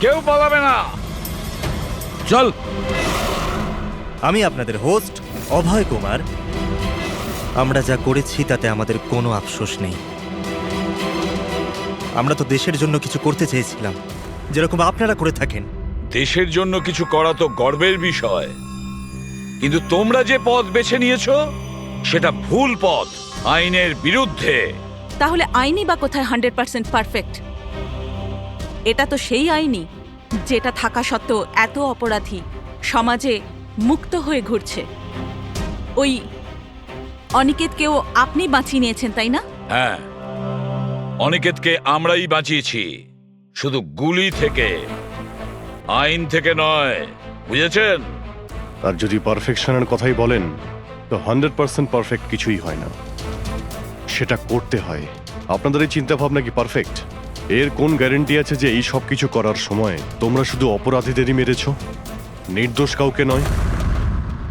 কেউ পালাবে না, চল। আমি আপনাদের হোস্ট অভয় কুমার। আমরা যা করেছি তাতে আমাদের কোনো আফসোস নেই। আমরা তো দেশের জন্য কিছু করতে চেয়েছিলাম, যেরকম আপনারা করে থাকেন। দেশের জন্য কিছু করা তো গর্বের বিষয়, কিন্তু তোমরা যে পথ বেছে নিয়েছো সেটা ভুল পথ, আইনের বিরুদ্ধে। তাহলে আইনি বা কোথায় 100% পারফেক্ট? এটা তো সেই আইনি যেটা থাকা সত্ত্বেও এত অপরাধী সমাজে মুক্ত হয়ে ঘুরছে। ওই অনিকেতকেও আপনি বাঁচিয়ে নিয়েছেন, তাই না? হ্যাঁ, অনিকেতকে আমরাই বাঁচিয়েছি, শুধু গুলি থেকে, আইন থেকে নয়, বুঝেছেন? আর যদি পারফেকশনের কথাই বলেন, তো 100% পারফেক্ট কিছুই হয় না, সেটা করতে হয়। আপনাদের এই চিন্তা ভাবনা কি পারফেক্ট? এর কোন গ্যারেন্টি আছে যে এই সব কিছু করার সময় তোমরা শুধু অপরাধীদেরই মেরেছ, নির্দোষ কাউকে নয়?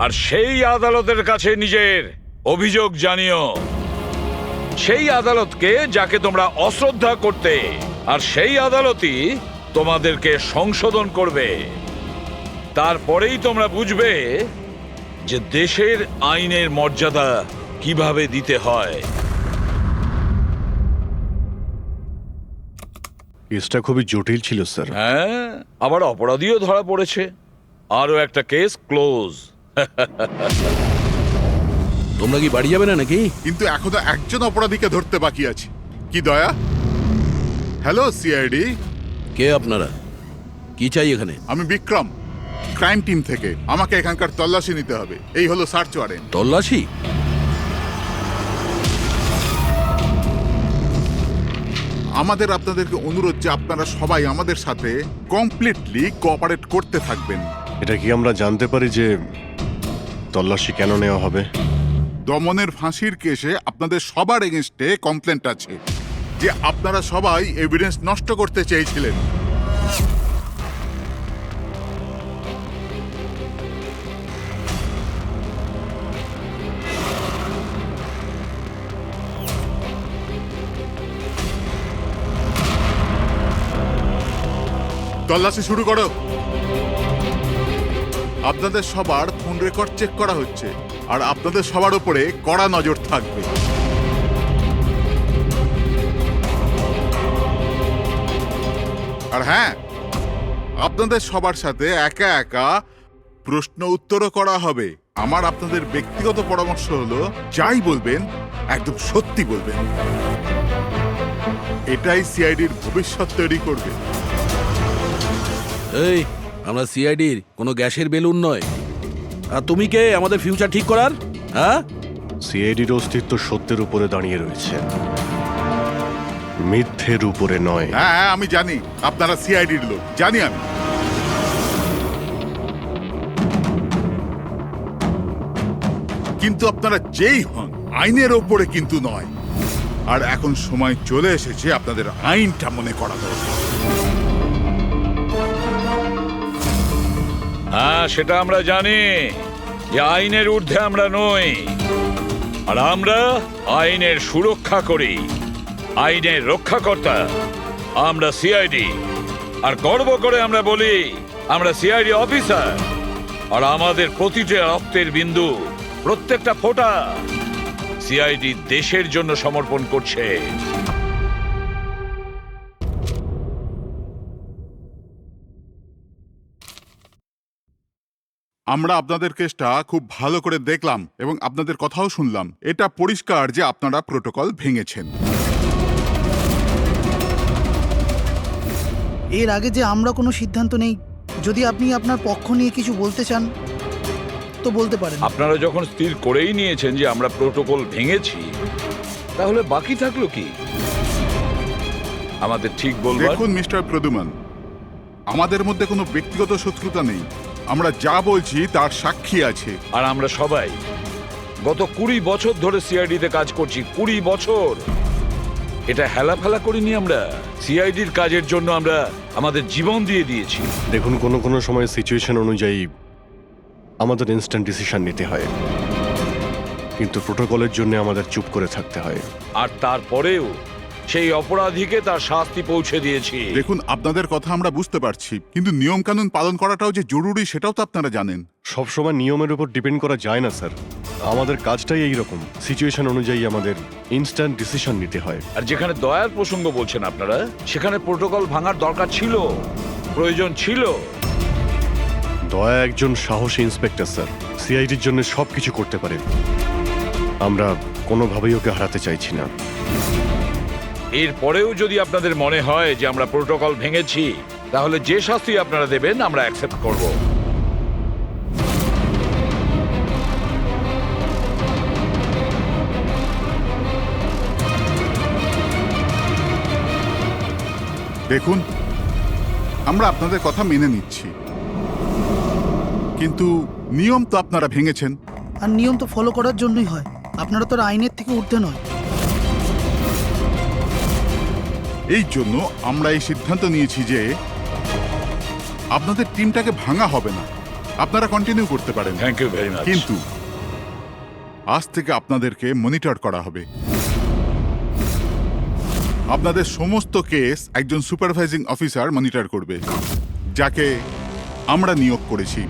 আর সেই আদালতের কাছে নিজের অভিযোগ জানিও, সেই আদালতকে যাকে তোমরা অশ্রদ্ধা করতে, আর সেই আদালতই তোমাদেরকে সংশোধন করবে। তারপরেই তোমরা বুঝবে যে দেশের আইনের মর্যাদা কিভাবে দিতে হয়। কেসটা খুবই জটিল ছিল স্যার। হ্যাঁ, আবার অপরাধীও ধরা পড়েছে। আরো একটা কেস ক্লোজ। তোমরা কি বাড়ি যাবে না নাকি? কিন্তু এখনো একজন অপরাধীকে ধরতে বাকি আছে। কি দয়া? Hello CID. কে আপনারা? কি চাই এখানে? আমি বিক্রম, ক্রাইম টিম থেকে। আমাকে এখানকার তল্লাশি নিতে হবে। এই হলো সার্চ ওয়ারেন্ট। তল্লাশি? আমাদের আপনাদেরকে অনুরোধ যে আপনারা সবাই আমাদের সাথে কমপ্লিটলি কোঅপারেট করতে থাকবেন। এটা কি আমরা জানতে পারি যে তল্লাশি কেন নেওয়া হবে? দমনের ফাঁসির কেসে আপনাদের সবার এগেনস্টে কমপ্লেন্ট আছে। যে আপনারা সবাই এভিডেন্স নষ্ট করতে চেয়েছিলেন। তল্লাশি শুরু করো। আপনাদের সবার ফোন রেকর্ড চেক করা হচ্ছে, আর আপনাদের সবার উপরে কড়া নজর থাকবে। আর হ্যাঁ, আপনাদের সবার সাথে একা একা প্রশ্ন উত্তরও করা হবে। আমার আপনাদের ব্যক্তিগত পরামর্শ হলো, যাই বলবেন একদম সত্যি বলবেন। এটাই সিআইডির ভবিষ্যৎ তৈরি করবে। এই আমরা সিআইডির কোনো গ্যাসের বেলুন নয়। আর তুমি কে আমাদের ফিউচার ঠিক করার? হ্যাঁ, সিআইডির অস্তিত্ব সত্যের উপরে দাঁড়িয়ে রয়েছে, মিথ্যের উপরে নয়। হ্যাঁ হ্যাঁ, আমি জানি আপনারা সিআইডির লোক, জানি আমি। কিন্তু আপনারা যেই হন, আইনের ওপরে কিন্তু নয়। আর এখন সময় চলে এসেছে আপনাদের আইনটা মনে করা দরকার। হ্যাঁ, সেটা আমরা জানি যে আইনের ঊর্ধ্বে আমরা নই, আর আমরা আইনের সুরক্ষা করি, আইনের রক্ষাকর্তা। আমরা সিআইডি, আর গর্ব করে আমরা বলি আমরা সিআইডি অফিসার। আর আমাদের প্রতিটা রক্তের বিন্দু, প্রত্যেকটা ফোঁটা সিআইডি দেশের জন্য সমর্পণ করছে। আমরা আপনাদের কেসটা খুব ভালো করে দেখলাম এবং আপনাদের কথাও শুনলাম। এটা পরিষ্কার যে আপনারা প্রোটোকল ভেঙেছেন। এর আগে যে আমরা কোনো সিদ্ধান্ত নেই, যদি আপনি আপনার পক্ষ নিয়ে কিছু বলতে চান তো বলতে পারেন। আপনারা যখন স্থির করেই নিয়েছেন যে আমরা প্রোটোকল ভেঙেছি, তাহলে বাকি থাকলো কি আমাদের ঠিক বলবার? দেখুন মিস্টার প্রদ্যুমান, আমাদের মধ্যে কোনো ব্যক্তিগত শত্রুতা নেই। আমরা যা বলছি তার সাক্ষী আছে। আর আমরা সবাই গত 20 বছর ধরে সিআইডিতে কাজ করছি। 20 বছর। এটা হেলাফেলা করিনি আমরা। সিআইডির কাজের জন্য আমরা আমাদের জীবন দিয়ে দিয়েছি। দেখুন, কোনো কোনো সময় সিচুয়েশন অনুযায়ী আমাদের ইনস্ট্যান্ট ডিসিশন নিতে হয়, কিন্তু প্রোটোকলের জন্য আমাদের চুপ করে থাকতে হয়। আর তারপরেও সেই অপরাধীকে তার শাস্তি পৌঁছে দিয়েছি। দেখুন, আপনাদের কথা আমরা বুঝতে পারছি, কিন্তু নিয়ম কানুন পালন করাটাও যে জরুরি সেটাও তো আপনারা জানেন। সবসময় নিয়মের উপর ডিপেন্ড করা যায় না স্যার। আমাদের কাজটাই এইরকম, সিচুয়েশন অনুযায়ী আমাদের ইনস্ট্যান্ট ডিসিশন নিতে হয়। আর যেখানে দয়ার প্রসঙ্গ বলছেন আপনারা, সেখানে প্রোটোকল ভাঙার দরকার ছিল, প্রয়োজন ছিল। দয়া একজন সাহসী ইন্সপেক্টর স্যার, সিআইডির জন্য সবকিছু করতে পারেন। আমরা কোনোভাবেই ওকে হারাতে চাইছি না। এরপরেও যদি আপনাদের মনে হয় যে আমরা প্রোটোকল ভেঙেছি, তাহলে যে শাস্তি আপনারা দেবেন আমরা অ্যাকসেপ্ট করব। দেখুন, আমরা আপনাদের কথা মেনে নিচ্ছি, কিন্তু নিয়ম তো আপনারা ভেঙেছেন। আর নিয়ম তো ফলো করার জন্যই হয়, আপনারা তো আর আইনের থেকে ঊর্ধ্বে নয়। এই জন্য আমরা এই সিদ্ধান্ত নিয়েছি যে আপনাদের টিমটাকে ভাঙা হবে না, আপনারা কন্টিনিউ করতে পারেন। Thank you very much. কিন্তু আজ থেকে আপনাদেরকে মনিটর করা হবে। আপনাদের সমস্ত কেস একজন সুপারভাইজিং অফিসার মনিটর করবে, যাকে আমরা নিয়োগ করেছি।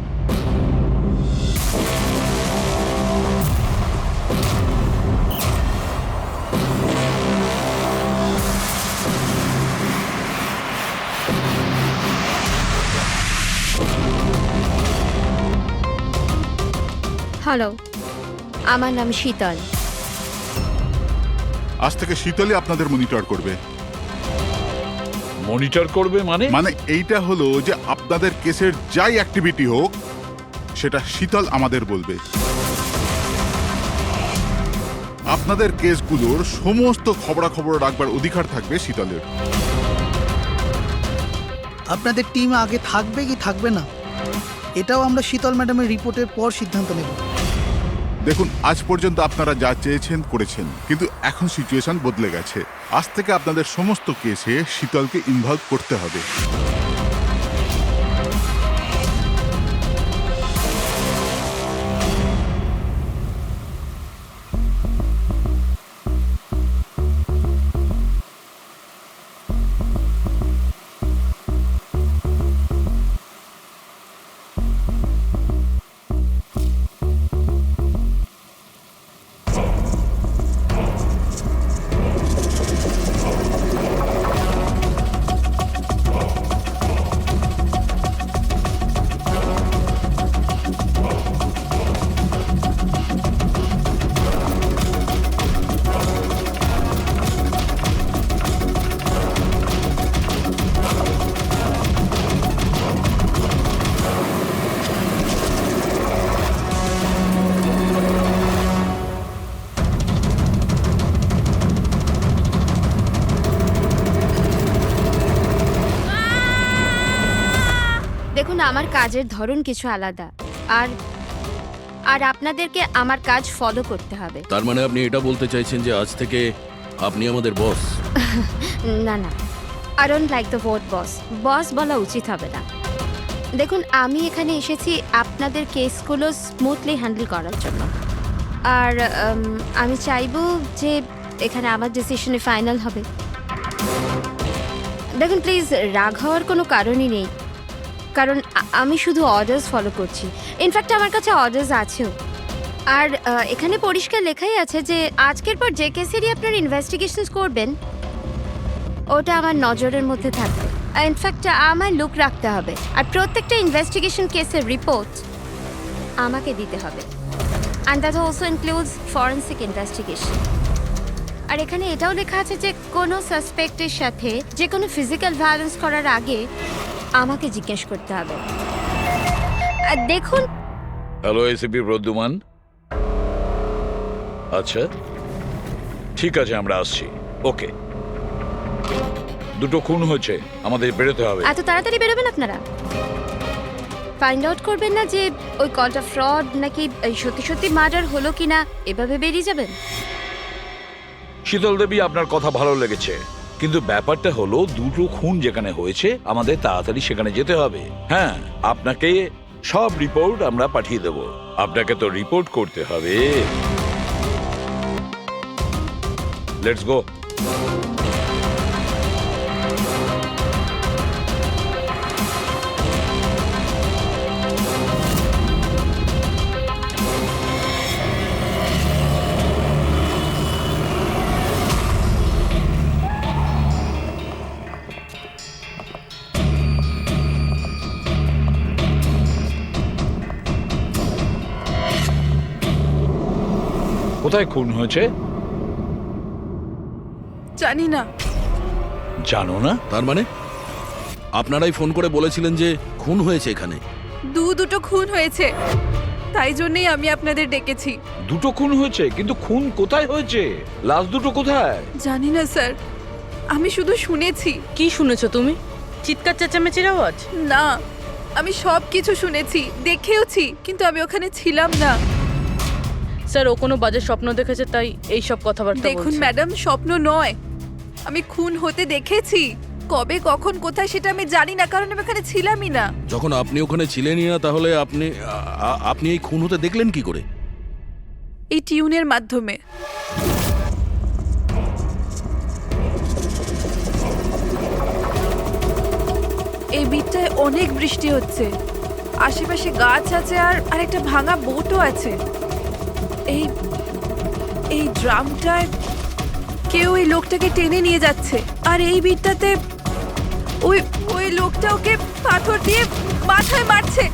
হ্যালো, আমার নাম শীতল। আজ থেকে শীতলই আপনাদের মনিটর করবে। মনিটর করবে মানে এইটা হলো যে আপনাদের কেসের যাই অ্যাক্টিভিটি হোক, সেটা শীতল আমাদের বলবে। আপনাদের কেসগুলোর সমস্ত খবরাখবর রাখবার অধিকার থাকবে শীতলের। আপনাদের টিম আগে থাকবে কি থাকবে না, এটাও আমরা শীতল ম্যাডামের রিপোর্টের পর সিদ্ধান্ত নেব। দেখুন, আজ পর্যন্ত আপনারা যা চেয়েছেন করেছেন, কিন্তু এখন সিচুয়েশন বদলে গেছে। আজ থেকে আপনাদের সমস্ত কেসে শীতলকে ইনভলভ করতে হবে। দেখুন, আমার কাজের ধরন কিছু আলাদা, আর আর আপনাদেরকে আমার কাজ ফলো করতে হবে। তার মানে আপনি এটা বলতে চাইছেন যে আজ থেকে আপনি আমাদের বস? না না, I don't like the word boss. Boss বলা উচিত হবে না। দেখুন, আমি এখানে এসেছি আপনাদের কেসগুলো স্মুথলি হ্যান্ডেল করার জন্য, আর আমি চাইবো যে এখানে আমার ডিসিশনে ফাইনাল হবে। দেখুন প্লিজ, রাগ হওয়ার কোনো কারণই নেই, কারণ আমি শুধু অর্ডার্স ফলো করছি। ইনফ্যাক্ট আমার কাছে অর্ডার্স আছেও, আর এখানে পরিষ্কার লেখাই আছে যে আজকের পর যে কেসেরই আপনার ইনভেস্টিগেশন করবেন ওটা আমার নজরের মধ্যে থাকবে। ইনফ্যাক্ট আমার লুক রাখতে হবে, আর প্রত্যেকটা ইনভেস্টিগেশন কেসের রিপোর্ট আমাকে দিতে হবে, and that also includes forensic investigation. আর এখানে এটাও লেখা আছে যে কোনো সাসপেক্টের সাথে যে কোনো ফিজিক্যাল ভায়োলেন্স করার আগে আমাকে জিজ্ঞেস করতে হবে। আর দেখুন, হ্যালো এসিপি প্রদ্যুমান। আচ্ছা ঠিক আছে, আমরা আসছি। ওকে, দুটো খুন হয়েছে, আমাদের বেরোতে হবে। এত তাড়াতাড়ি বেরোবেন আপনারা? ফাইন্ড আউট করবেন না যে ওই কলটা ফ্রড নাকি সত্যি সত্যি মার্ডার হলো কিনা, এভাবে বেরিয়ে যাবেন? শীতল দেবী, আপনার কথা ভালো লেগেছে, কিন্তু ব্যাপারটা হলো দুটো খুন যেখানে হয়েছে আমাদের তাড়াতাড়ি সেখানে যেতে হবে। হ্যাঁ, আপনাকে সব রিপোর্ট আমরা পাঠিয়ে দেব। আপনাকে তো রিপোর্ট করতে হবে। Let's go. কোথায় খুন হয়েছে জানি না। জানো না? তার মানে আপনারাই ফোন করে বলেছিলেন যে খুন হয়েছে এখানে? দুটো খুন হয়েছে, তাই জন্যই আমি আপনাদের ডেকেছি। দুটো খুন হয়েছে, কিন্তু খুন কোথায় হয়েছে? লাশ দুটো কোথায়? জানি না স্যার, আমি শুধু শুনেছি। কি শুনেছো তুমি? চিৎকার চেঁচামেচির আওয়াজ? না, আমি সব কিছু শুনেছি, দেখেওছি, কিন্তু আমি ওখানে ছিলাম না। স্যার, ও কোনো বাজে স্বপ্ন দেখেছে তাই এই সব কথাবার্তা দেখুন বলছে। ম্যাডাম, স্বপ্ন নয়, আমি খুন হতে দেখেছি। কবে, কখন, কোথায় সেটা আমি জানি না, কারণ আমি ওখানে ছিলামই না। যখন আপনি ওখানে ছিলেনই না, তাহলে আপনি এই খুন হতে দেখলেন কি করে? এই টিউনের মাধ্যমে। এই বিটটায় অনেক বৃষ্টি হচ্ছে, আশেপাশে গাছ আছে, আর একটা ভাঙা বোটও আছে। এই ড্রামটায় কেউ এই লোকটাকে টেনে নিয়ে যাচ্ছে, আর এই বিটটাতে ওই লোকটা ওকে পাথর দিয়ে মাথায় মারছে।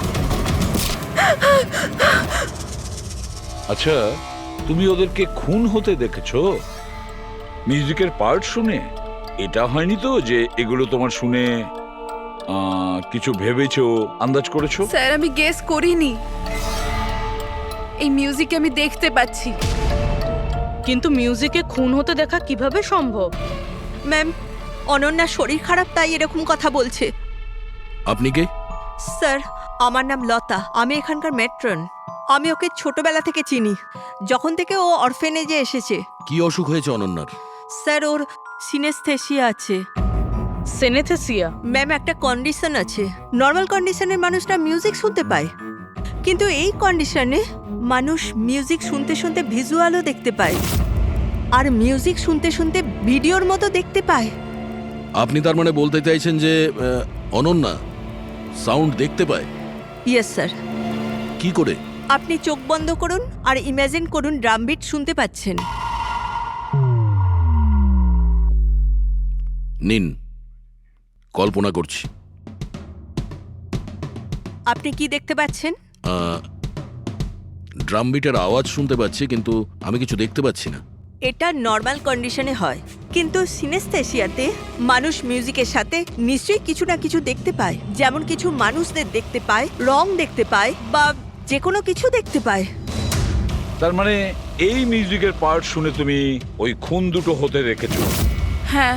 আচ্ছা, তুমি ওদেরকে খুন হতে দেখেছো মিউজিকের পার্ট শুনে? এটা হয়নি তো যে এগুলো তোমার শুনে কিছু ভেবেছো, আন্দাজ করেছো? স্যার, আমি গেস করিনি। এই মিউজিকে আমি দেখতে পাচ্ছি। কিন্তু মিউজিকে খুন হতে দেখা কিভাবে সম্ভব? ম্যাম, অনন্যার শরীর খারাপ, তাই এরকম কথা বলছে। আপনি কে? স্যার, আমার নাম লতা, আমি এখানকার মেট্রন। আমি ওকে ছোটবেলা থেকে চিনি, যখন থেকে ও অরফেনেজে এসেছে। কি অসুখ হয়েছে অনন্যার? স্যার, ওর সিনেস্থেসিয়া আছে। সেনেথেসিয়া? ম্যাম, একটা কন্ডিশন আছে। নর্মাল কন্ডিশনের মানুষরা মিউজিক শুনতে পায়, কিন্তু এই কন্ডিশনে মানুষ মিউজিক শুনতে শুনতে ভিজুয়ালও দেখতে পায়, আর মিউজিক শুনতে শুনতে ভিডিওর মতো দেখতে পায়। আপনি তার মানে বলতে চাইছেন যে অনন্যা সাউন্ড দেখতে পায়? Yes sir. কি করে? আপনি চোখ বন্ধ করুন আর ইমাজিন করুন ড্রাম বিট শুনতে পাচ্ছেন। নিন, কল্পনা করছি। আপনি কি দেখতে পাচ্ছেন? ড্রাম বিটের আওয়াজ শুনতে পাচ্ছি, কিন্তু আমি কিছু দেখতে পাচ্ছি না। এটা নর্মাল কন্ডিশনে হয়, কিন্তু সিনেস্থেসিয়াতে মানুষ মিউজিকের সাথে নিশ্চয়ই কিছু না কিছু দেখতে পায়। যেমন কিছু মানুষদের দেখতে পায়, রং দেখতে পায়, বা যে কোনো কিছু দেখতে পায়। তার মানে এই মিউজিকের পার্ট শুনে তুমি ওই খুন দুটো হতে রেখেছো? হ্যাঁ।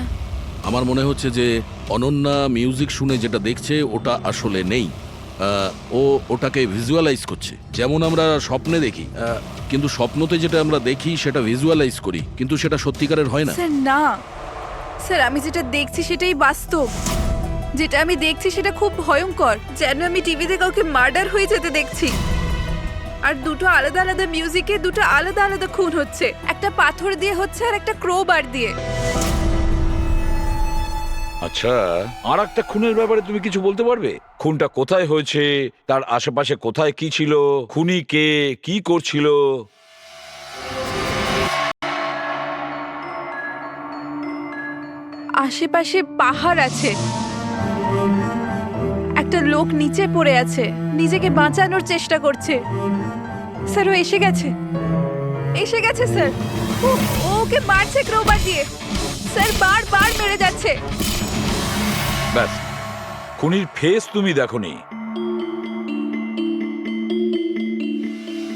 আমার মনে হচ্ছে যে অনন্যা মিউজিক শুনে যেটা দেখছে ওটা আসলে নেই। ও ওটাকে ভিজুয়ালাইজ করছে, যেমন আমরা স্বপ্নে দেখি, কিন্তু স্বপ্নতে যেটা আমরা দেখি সেটা ভিজুয়ালাইজ করি, কিন্তু সেটা সত্যিকারের হয় না। স্যার না, স্যার আমি যেটা দেখছি সেটাই বাস্তব। যেটা আমি দেখছি সেটা খুব ভয়ঙ্কর, যেন আমি টিভিতে কাউকে মার্ডার হয়ে যেতে দেখছি। আর দুটো আলাদা আলাদা মিউজিকে দুটো আলাদা আলাদা খুন হচ্ছে, একটা পাথর দিয়ে হচ্ছে আর একটা ক্রোবার দিয়ে। আচ্ছা, আর একটা খুনের ব্যাপারে তুমি কিছু বলতে পারবে? খুনটা কোথায় হয়েছে, তার আশেপাশে কোথায় কি ছিল, খুনি কে, কি করছিল? আশেপাশে পাহাড় আছে, একটা লোক নিচে পড়ে আছে, নিজেকে বাঁচানোর চেষ্টা করছে। স্যার ও এসে গেছে, এসে গেছে স্যার। ওকে মারছে ক্রোবার দিয়ে, স্যার বারবার মেরে যাচ্ছে। ব্যাস, খুনির ফেস তুমি দেখোনি?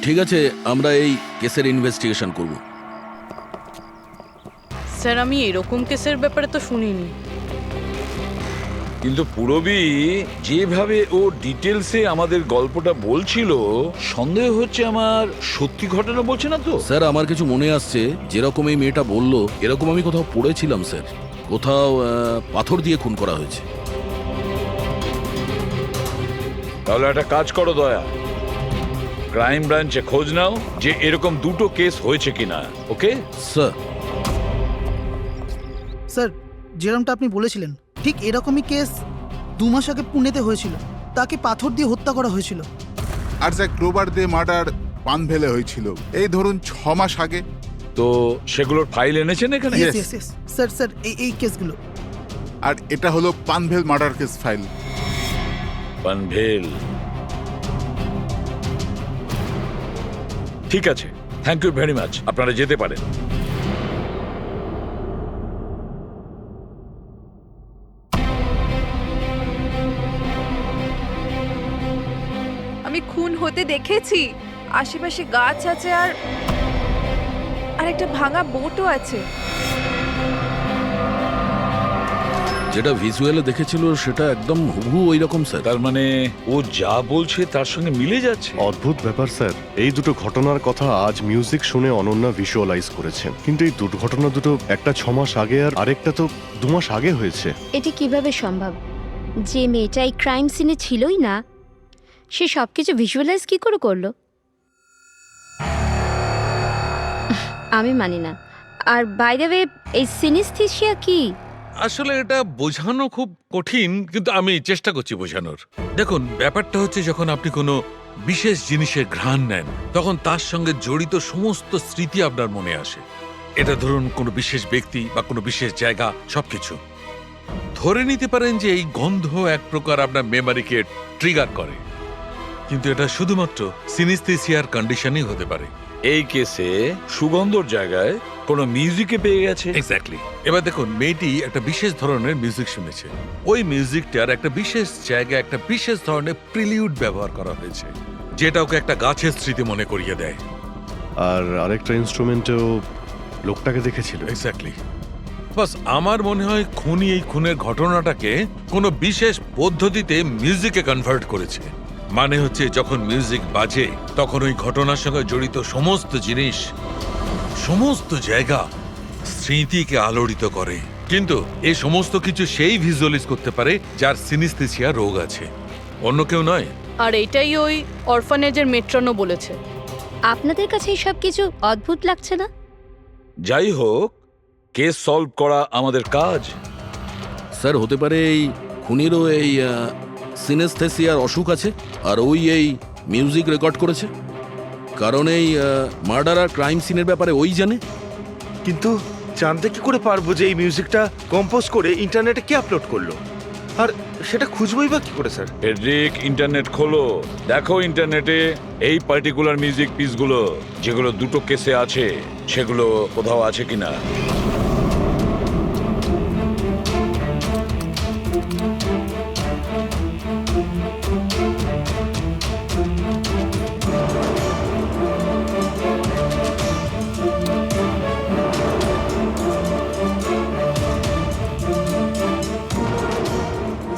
ঠিক আছে, আমরা এই কেসের ইনভেস্টিগেশন করব। স্যার আমি এরকম কেসের ব্যাপারে তো শুনিনি। কিন্তু পুরবী যেভাবে ও ডিটেলসে আমাদের গল্পটা বলছিল, সন্দেহ হচ্ছে আমার সত্যি ঘটনা বলছে না তো। স্যার আমার কিছু মনে আসছে, যেরকম এই মেয়েটা বললো এরকম আমি কোথাও পড়েছিলাম স্যার। কোথাও পাথর দিয়ে খুন করা হয়েছে। তাহলে একটা কাজ করো দয়া, ক্রাইম ব্রাঞ্চে খোঁজ নাও যে এরকম দুটো কেস হয়েছে কিনা। Okay sir? স্যার, যেরকমটা আপনি বলেছিলেন ঠিক এরকমই কেস 2 মাস আগে পুনেতে হয়েছিল। তাকে পাথর দিয়ে হত্যা করা হয়েছিল। আর যা ক্রোবার দিয়ে মার্ডার পানভেলে হয়েছিল এই ধরুন 6 মাস আগে। তো সেগুলোর ফাইল এনেছেন এখানে? Yes, yes, yes. Sir sir এই কেসগুলো। আর এটা হলো Panvel murder case file. Panvel, ঠিক আছে, থ্যাংক ইউ ভেরি মাচ। আপনারা যেতে পারেন। আমি খুন হতে দেখেছি, আশেপাশে গাছ আছে আর একটা ভাঙা বোটও আছে। যেটা ভিজুয়ালে দেখেছিল সেটা একদম হুবহু ওই রকম স্যার। তার মানে ও যা বলছে তার সঙ্গে মিলে যাচ্ছে। অদ্ভুত ব্যাপার স্যার, এই দুটো ঘটনার কথা আজ মিউজিক শুনে অনন্যা ভিজুয়ালাইজ করেছেন, কিন্তু এই দুর্ঘটনা দুটো একটা 6 মাস আগে আর আরেকটা তো 2 মাস আগে হয়েছে। এটি কিভাবে সম্ভব? যে মেয়েটা এই ক্রাইম সিনে ছিলই না, সে সবকিছু ভিজুয়ালাইজ কি করে করলো? আমি মানি না। আর বাই দ্য ওয়ে, এই সিনেস্থেসিয়া কি? আসলে এটা বোঝানো খুব কঠিন, কিন্তু আমি চেষ্টা করছি বোঝানোর। দেখুন, ব্যাপারটা হচ্ছে যখন আপনি কোনো বিশেষ জিনিসের ঘ্রাণ নেন, তখন তার সঙ্গে জড়িত সমস্ত স্মৃতি আপনার মনে আসে। এটা ধরুন কোনো বিশেষ ব্যক্তি বা কোনো বিশেষ জায়গা, সবকিছু। ধরে নিতে পারেন যে এই গন্ধ এক প্রকার আপনার মেমোরিকে ট্রিগার করে, কিন্তু এটা শুধুমাত্র সিনেস্থেসিয়ার কন্ডিশনই হতে পারে। এই কেসে সুগন্ধর জায়গায় কোনো মিউজিকে পেয়ে গেছে। এক্স্যাক্টলি। এবার দেখুন, মেয়েটি একটা বিশেষ ধরনের মিউজিক শুনেছে। ওই মিউজিকটার একটা বিশেষ জায়গায় একটা বিশেষ ধরনের প্রিলিউড ব্যবহার করা হয়েছে, যেটা ওকে একটা গাছের স্মৃতি মনে করিয়ে দেয়। আর আরেকটা ইনস্ট্রুমেন্টেও লোকটাকে দেখেছিল। এক্স্যাক্টলি। বাস আমার মনে হয় খুনি এই খুনের ঘটনাটাকে কোনো বিশেষ পদ্ধতিতে মিউজিকে কনভার্ট করেছে। মানে হচ্ছে যখন মিউজিক বাজে তখন ওই ঘটনার সঙ্গে জড়িত সমস্ত জিনিস, সমস্ত জায়গা স্মৃতিকে আলোড়িত করে। কিন্তু এই সমস্ত কিছু সেই ভিজুয়ালাইজ করতে পারে যার সিনিস্থেসিয়া রোগ আছে, অন্য কেউ নয়। আর এইটাই ওই অরফানেজের মেট্রনও বলেছে। আপনাদের কাছে এইসব কিছু অদ্ভুত লাগছে না? যাই হোক, কেস সলভ করা আমাদের কাজ। স্যার, হতে পারে এই খুনিরও এই সিনেস্থেসিয়ার অসুখ আছে, আর ওই এই মিউজিক রেকর্ড করেছে, কারণ এই মার্ডার আর ক্রাইম সিনের ব্যাপারে ওই জানে। কিন্তু জানতে কি করে পারবো যে এই মিউজিকটা কম্পোজ করে ইন্টারনেটে কে আপলোড করলো? আর সেটা খুঁজবই বা কি করে স্যার? ফেডরিক, ইন্টারনেট খোলো, দেখো ইন্টারনেটে এই পার্টিকুলার মিউজিক পিসগুলো যেগুলো দুটো কেসে আছে সেগুলো কোথাও আছে কিনা।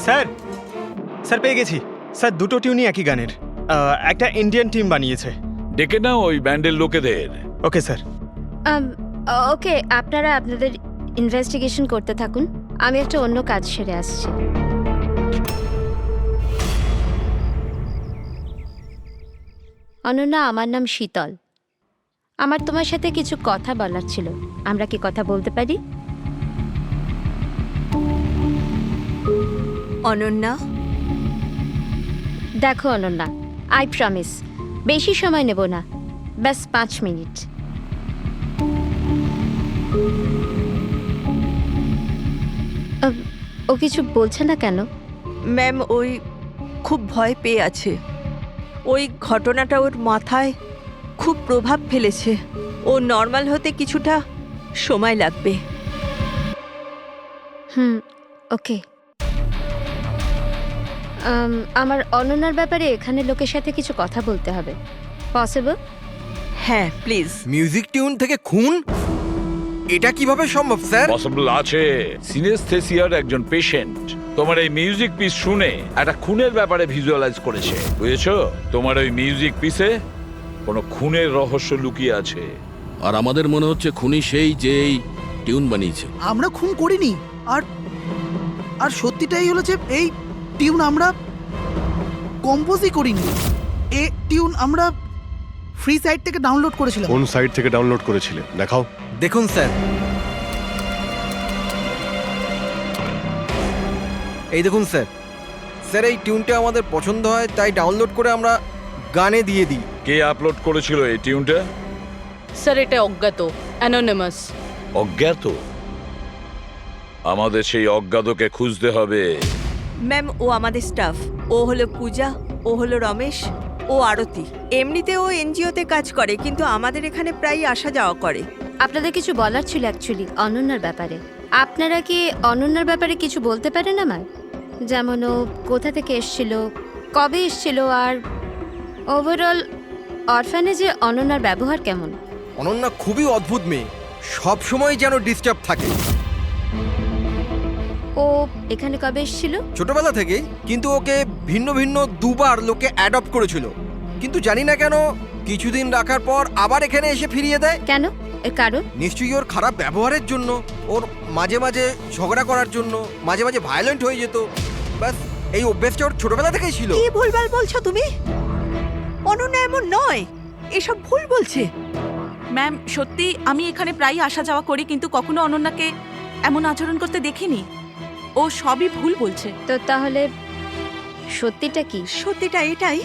স্যার, স্যার পেয়ে গেছি। স্যার, দুটো টিউনই একই গানের। একটা ইন্ডিয়ান টিম বানিয়েছে। ডেকে নাও ওই ব্যান্ডের লোকেদের। Okay sir. ওকে, আপনারা আপনাদের ইনভেস্টিগেশন করতে থাকুন, আমি একটা অন্য কাজ সেরে আসছি। অনন্যা, আমার নাম শীতল। আমার তোমার সাথে কিছু কথা বলার ছিল। আমরা কি কথা বলতে পারি? অনন্যা, দেখো অনন্যা, আই প্রমিস বেশি সময় নেব না, ব্যাস 5 মিনিট। ও কিছু বলছে না কেন? ম্যাম ওই খুব ভয় পেয়ে আছে। ওই ঘটনাটা ওর মাথায় খুব প্রভাব ফেলেছে। ও নর্মাল হতে কিছুটা সময় লাগবে। ওকে। আমার অনন্যার ব্যাপারে এখানে লোকের সাথে কিছু কথা বলতে হবে। পসিবল? হ্যাঁ, প্লিজ। মিউজিক টিউন থেকে খুন? এটা কিভাবে সম্ভব স্যার? পসিবল আছে। সিনেস্থেসিয়ার একজন পেশেন্ট তোমার এই মিউজিক পিস শুনে একটা খুনের ব্যাপারে ভিজুয়ালাইজ করেছে, বুঝেছো? তোমার ওই মিউজিক পিসে কোনো খুনের রহস্য লুকিয়ে আছে। আর আমাদের মনে হচ্ছে খুনি সেই যে এই টিউন বানিয়েছে। আমরা খুন করিনি। আর আর সত্যিটাই হলো যে এই টিউন আমরা কম্পোজই করিনি। এই টিউন আমরা ফ্রি সাইট থেকে ডাউনলোড করেছিলাম। কোন সাইট থেকে ডাউনলোড করেছিলে দেখাও। দেখুন স্যার, এই দেখুন স্যার। স্যার, এই টিউনটা আমাদের পছন্দ হয় তাই ডাউনলোড করে আমরা গানে দিয়ে দিই। কে আপলোড করেছিল এই টিউনটা? স্যার, এটা অজ্ঞাত, অ্যানোনিমাস। অজ্ঞাত? আমাদের সেই অজ্ঞাতকে খুঁজতে হবে। ম্যাম, ও আমাদের স্টাফ। ও হলো পূজা, ও হলো রমেশ, ও আরতি। এমনিতে ও এনজিওতে কাজ করে, কিন্তু আমাদের এখানে প্রায়ই আসা যাওয়া করে। আপনাদের কিছু বলার ছিল অ্যাকচুয়ালি অনন্যার ব্যাপারে। আপনারা কি অনন্যার ব্যাপারে কিছু বলতে পারেন আমায়? যেমন ও কোথা থেকে এসেছিল, কবে এসেছিল, আর ওভারঅল অরফানেজে অনন্যার ব্যবহার কেমন? অনন্যা খুবই অদ্ভুত মেয়ে, সব সময় যেন ডিস্টার্ব থাকে। ও এখানে কবে এসেছিল? ছোটবেলা থেকেই, কিন্তু ওকে ভিন্ন ভিন্ন দুবার লোকে অ্যাডপ্ট করেছিল, কিন্তু জানি না কেন কিছুদিন রাখার পর আবার এখানে এসে ফিরিয়ে দেয়। কেন? এর কারণ? নিশ্চয়ই ওর খারাপ ব্যবহারের জন্য, ওর মাঝে মাঝে ঝগড়া করার জন্য, মাঝে মাঝে ভায়োলেন্ট হয়ে যেত। ব্যাস এই অভ্যেসটা ওর ছোটবেলা থেকেই ছিল। কি ভুলভাল বলছো তুমি? অনন্যা এমন নয়, এসব ভুল বলছে। ম্যাম, সত্যি আমি এখানে প্রায় আসা যাওয়া করি, কিন্তু কখনো অনন্যাকে এমন আচরণ করতে দেখিনি। ও সবই ভুল বলছে। তো তাহলে সত্যিটা কি? সত্যিটা এটাই,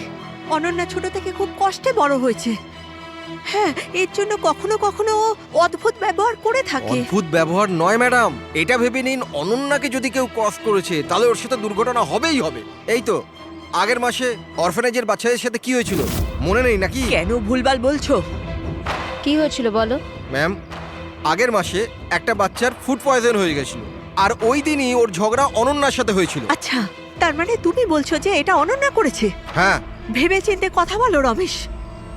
অনন্যা ছোট থেকে খুব কষ্টে বড় হয়েছে। হ্যাঁ, এর জন্য কখনো কখনো ও অদ্ভুত ব্যবহার করে থাকে। অদ্ভুত ব্যবহার নয় ম্যাডাম, এটা ভেবে নিন অনন্যাকে যদি কেউ ক্রস করেছে তাহলে ওর সাথে দুর্ঘটনা হবেই হবে। এই তো আগের মাসে অরফানেজের বাচ্চাদের সাথে কি হয়েছিল মনে নেই নাকি? কেন ভুলভাল বলছো? কি হয়েছিল বলো। ম্যাম, আগের মাসে একটা বাচ্চার ফুড পয়জন হয়ে গেছিল, আর ওই দিনই ওর ঝগড়া অনন্যার সাথে হয়েছিল। আচ্ছা, তার মানে তুমি বলছো যে এটা অনন্যা করেছে? হ্যাঁ। ভেবে চিন্তে কথা বলো রমেশ,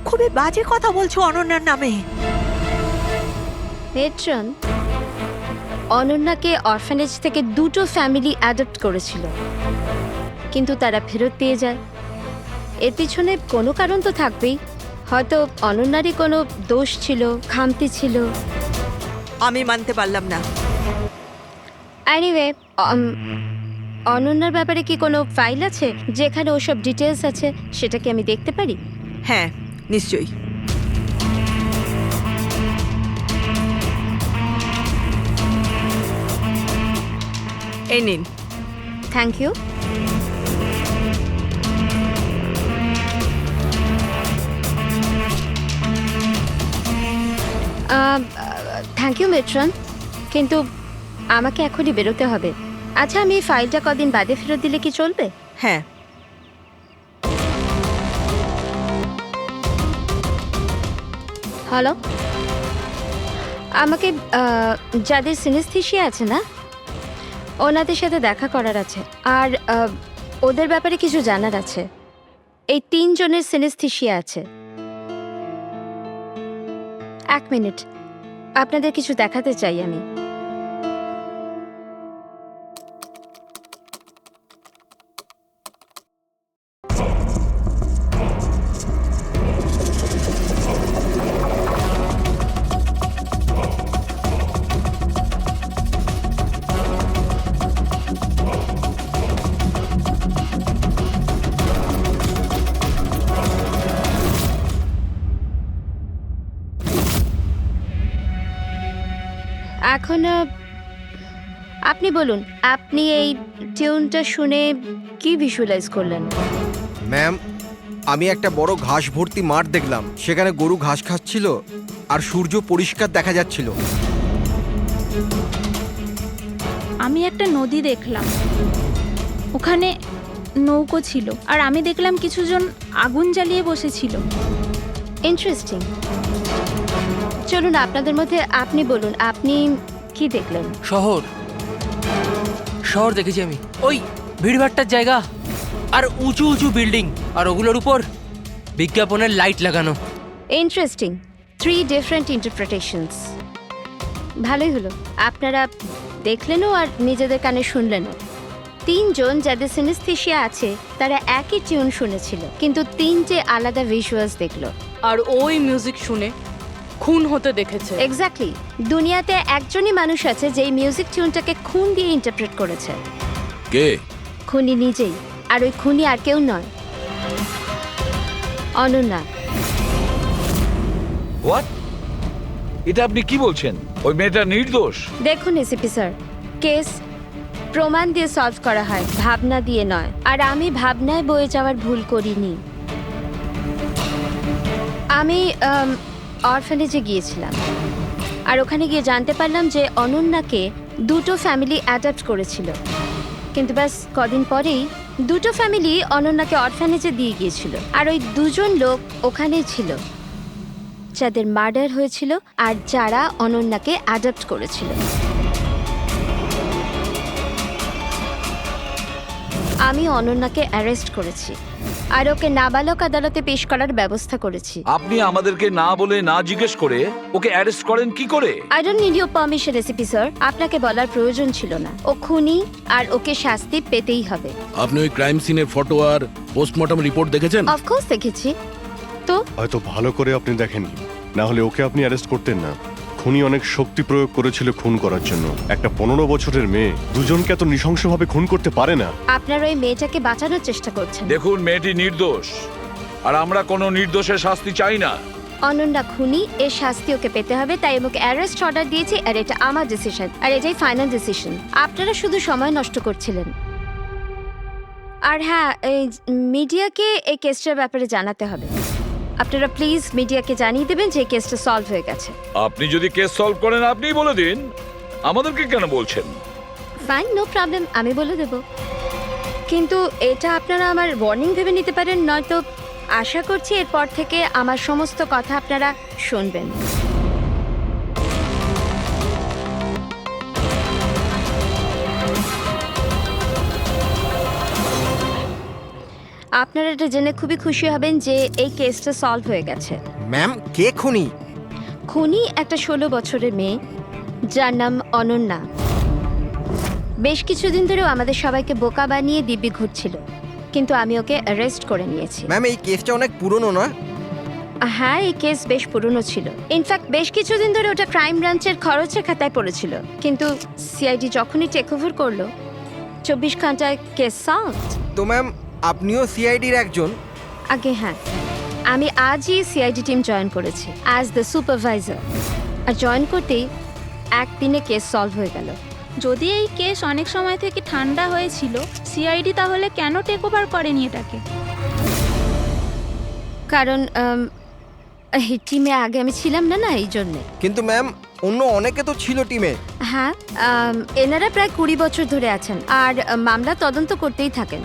খুবই বাজে কথা বলছো অনন্যার নামে। মেট্রন, অনন্যাকে অরফানেজ থেকে দুটো ফ্যামিলি অ্যাডপ্ট করেছিল, কিন্তু তারা ফেরত পেয়ে যায়। এর পিছনে কোনো কারণ তো থাকবেই। হয়তো অনন্যারই কোনো দোষ ছিল, খামতি ছিল। আমি মানতে পারলাম না। এনিওয়ে, অনন্যার ব্যাপারে কি কোনো ফাইল আছে যেখানে ওসব ডিটেলস আছে? সেটা কি আমি দেখতে পারি? হ্যাঁ, নিশ্চয়ই। এই নিন। Thank you. Thank you matron, কিন্তু আমাকে এখনই বেরোতে হবে। আচ্ছা, আমি এই ফাইলটা কদিন বাদে ফেরত দিলে কি চলবে? হ্যাঁ। হ্যালো, আমাকে যাদের সিনেস্থেশিয়া আছে না, ওনাদের সাথে দেখা করার আছে, আর ওদের ব্যাপারে কিছু জানার আছে। এই 3 জনের সিনেস্থেশিয়া আছে। 1 মিনিট, আপনাদের কিছু দেখাতে চাই আমি। এখন আপনি বলুন, আপনি এই টিউনটা শুনে কি ভিজুয়ালাইজ করলেন? ম্যাম, আমি একটা বড় ঘাস ভর্তি মাঠ দেখলাম। সেখানে গরু ঘাস খাচ্ছিল আর সূর্য পরিষ্কার দেখা যাচ্ছিল। আমি একটা নদী দেখলাম, ওখানে নৌকো ছিল, আর আমি দেখলাম কিছুজন আগুন জ্বালিয়ে বসেছিল। ইন্টারেস্টিং। চলুন, আপনাদের মধ্যে আপনি বলুন, আপনি কি দেখলেন? শহর শহর দেখেছি আমি, ওই ভিড়ভাট্টার জায়গা আর উঁচু উঁচু বিল্ডিং, আর ওগুলোর উপর বিজ্ঞাপনের লাইট লাগানো। ইন্টারেস্টিং। 3 different interpretations. ভালোই হলো, আপনারা দেখলেনও আর নিজেদের কানে শুনলেনও। 3 জন যাদের সিনেস্থেশিয়া আছে তারা একই টিউন শুনেছিল, কিন্তু 3টে আলাদা ভিজুয়ালস দেখলো। আর ওই মিউজিক শুনে খুন হতে দেখেছে। এক্স্যাক্টলি। দুনিয়াতে একজনই মানুষ আছে যে এই মিউজিক টিউনটাকে খুন দিয়ে ইন্টারপ্রেট করেছে। কে? খুনি নিজেই। আর ওই খুনি আর কেউ নয়, অনন্যা। হোয়াট? এটা আপনি কি বলছেন? ওই মেয়েটা নির্দোষ? দেখুন এসিপি স্যার, কেস প্রমাণ দিয়ে সলভ করা হয়, ভাবনা দিয়ে নয়। আর আমি ভাবনায় বয়ে যাওয়ার ভুল করিনি। আমি অরফানেজে গিয়েছিলাম, আর ওখানে গিয়ে জানতে পারলাম যে অনন্যাকে 2টো ফ্যামিলি অ্যাডাপ্ট করেছিল। কিন্তু ব্যাস কদিন পরেই 2টো ফ্যামিলি অনন্যাকে অরফানেজে দিয়ে গিয়েছিল। আর ওই 2 জন লোক ওখানেই ছিল যাদের মার্ডার হয়েছিল আর যারা অনন্যাকে অ্যাডাপ্ট করেছিল। আমি অনন্যাকে অ্যারেস্ট করেছি আর ওকে নাবালক আদালতে পেশ করার ব্যবস্থা করেছি। আপনি আমাদেরকে না বলে, না জিজ্ঞেস করে ওকে অ্যারেস্ট করেন কি করে? I don't need your permission ACP sir. আপনাকে বলার প্রয়োজন ছিল না। ও খুনি আর ওকে শাস্তি পেতেই হবে। আপনি ওই ক্রাইম সিনের ফটো আর পোস্টমর্টম রিপোর্ট দেখেছেন? অফকোর্স দেখেছি। তো হয়তো ভালো করে আপনি দেখেননি, না হলে ওকে আপনি অ্যারেস্ট করতেন না। খুনি অনেক শক্তি প্রয়োগ করেছিল খুন করার জন্য। একটা 15 বছরের মেয়ে 2 জনকে এত নৃশংসভাবে খুন করতে পারে না। আপনারা ওই মেয়েটাকে বাঁচানোর চেষ্টা করছেন। দেখুন, মেয়েটি নির্দোষ, আর আমরা কোনো নির্দোষের শাস্তি চাই না। অনন্যা খুনি, এর শাস্তি ওকে পেতে হবে, তাই ওকে অ্যারেস্ট অর্ডার দিয়েছি। আর এটা আমার ডিসিশন, আর এটাই ফাইনাল ডিসিশন। আপনারা শুধু সময় নষ্ট করছিলেন। আর হ্যাঁ, এই মিডিয়াকে এই কেসটার ব্যাপারে জানাতে হবে। আপনারা প্লিজ মিডিয়াকে জানিয়ে দেবেন যে কেসটা সলভ হয়ে গেছে। আপনি যদি কেস সলভ করেন আপনিই বলে দিন, আমাদেরকে কেন বলছেন? ফাইন, নো প্রবলেম, আমি বলে দেব। কিন্তু এটা আপনারা আমার ওয়ার্নিং ভেবে নিতে পারেন, নয়তো আশা করছি এরপর থেকে আমার সমস্ত কথা আপনারা শুনবেন। আপনারা এটা জেনে খুবই খুশি হবেন যে এই কেসটা সলভ হয়ে গেছে। ম্যাম, কে খুনি? খুনি একটা 16 বছরের মেয়ে যার নাম অনন্যা। বেশ কিছুদিন ধরেও আমাদের সবাইকে বোকা বানিয়ে দিব্যি ঘুরছিল। কিন্তু আমি ওকে অ্যারেস্ট করে নিয়েছি। ম্যাম এই কেসটা অনেক পুরনো না? হ্যাঁ, এই কেস বেশ পুরনো ছিল। ইনফ্যাক্ট বেশ কিছুদিন ধরে ওটা ক্রাইম ব্রাঞ্চের খরচের খাতায় পড়েছিল, কিন্তু সিআইডি যখনই টেক ওভার করলো 24 ঘন্টায় কেস সলভ। তো ম্যাম আপনিও সিআইডির একজন? আগে হ্যাঁ, আমি আজই সিআইডি টিম জয়েন করেছি অ্যাজ দ্য সুপারভাইজার। আর জয়েন করতেই একদিনে কেস সলভ হয়ে গেল। যদি এই কেস অনেক সময় থেকে ঠান্ডা হয়েছিল, সিআইডি তাহলে কেন টেক ওভার করেনি এটাকে? কারণ এই টিমে আগে আমি ছিলাম না, এই জন্যে। কিন্তু ম্যাম অন্য অনেকে তো ছিল টিমে। হ্যাঁ, এনারা প্রায় 20 বছর ধরে আছেন আর মামলা তদন্ত করতেই থাকেন,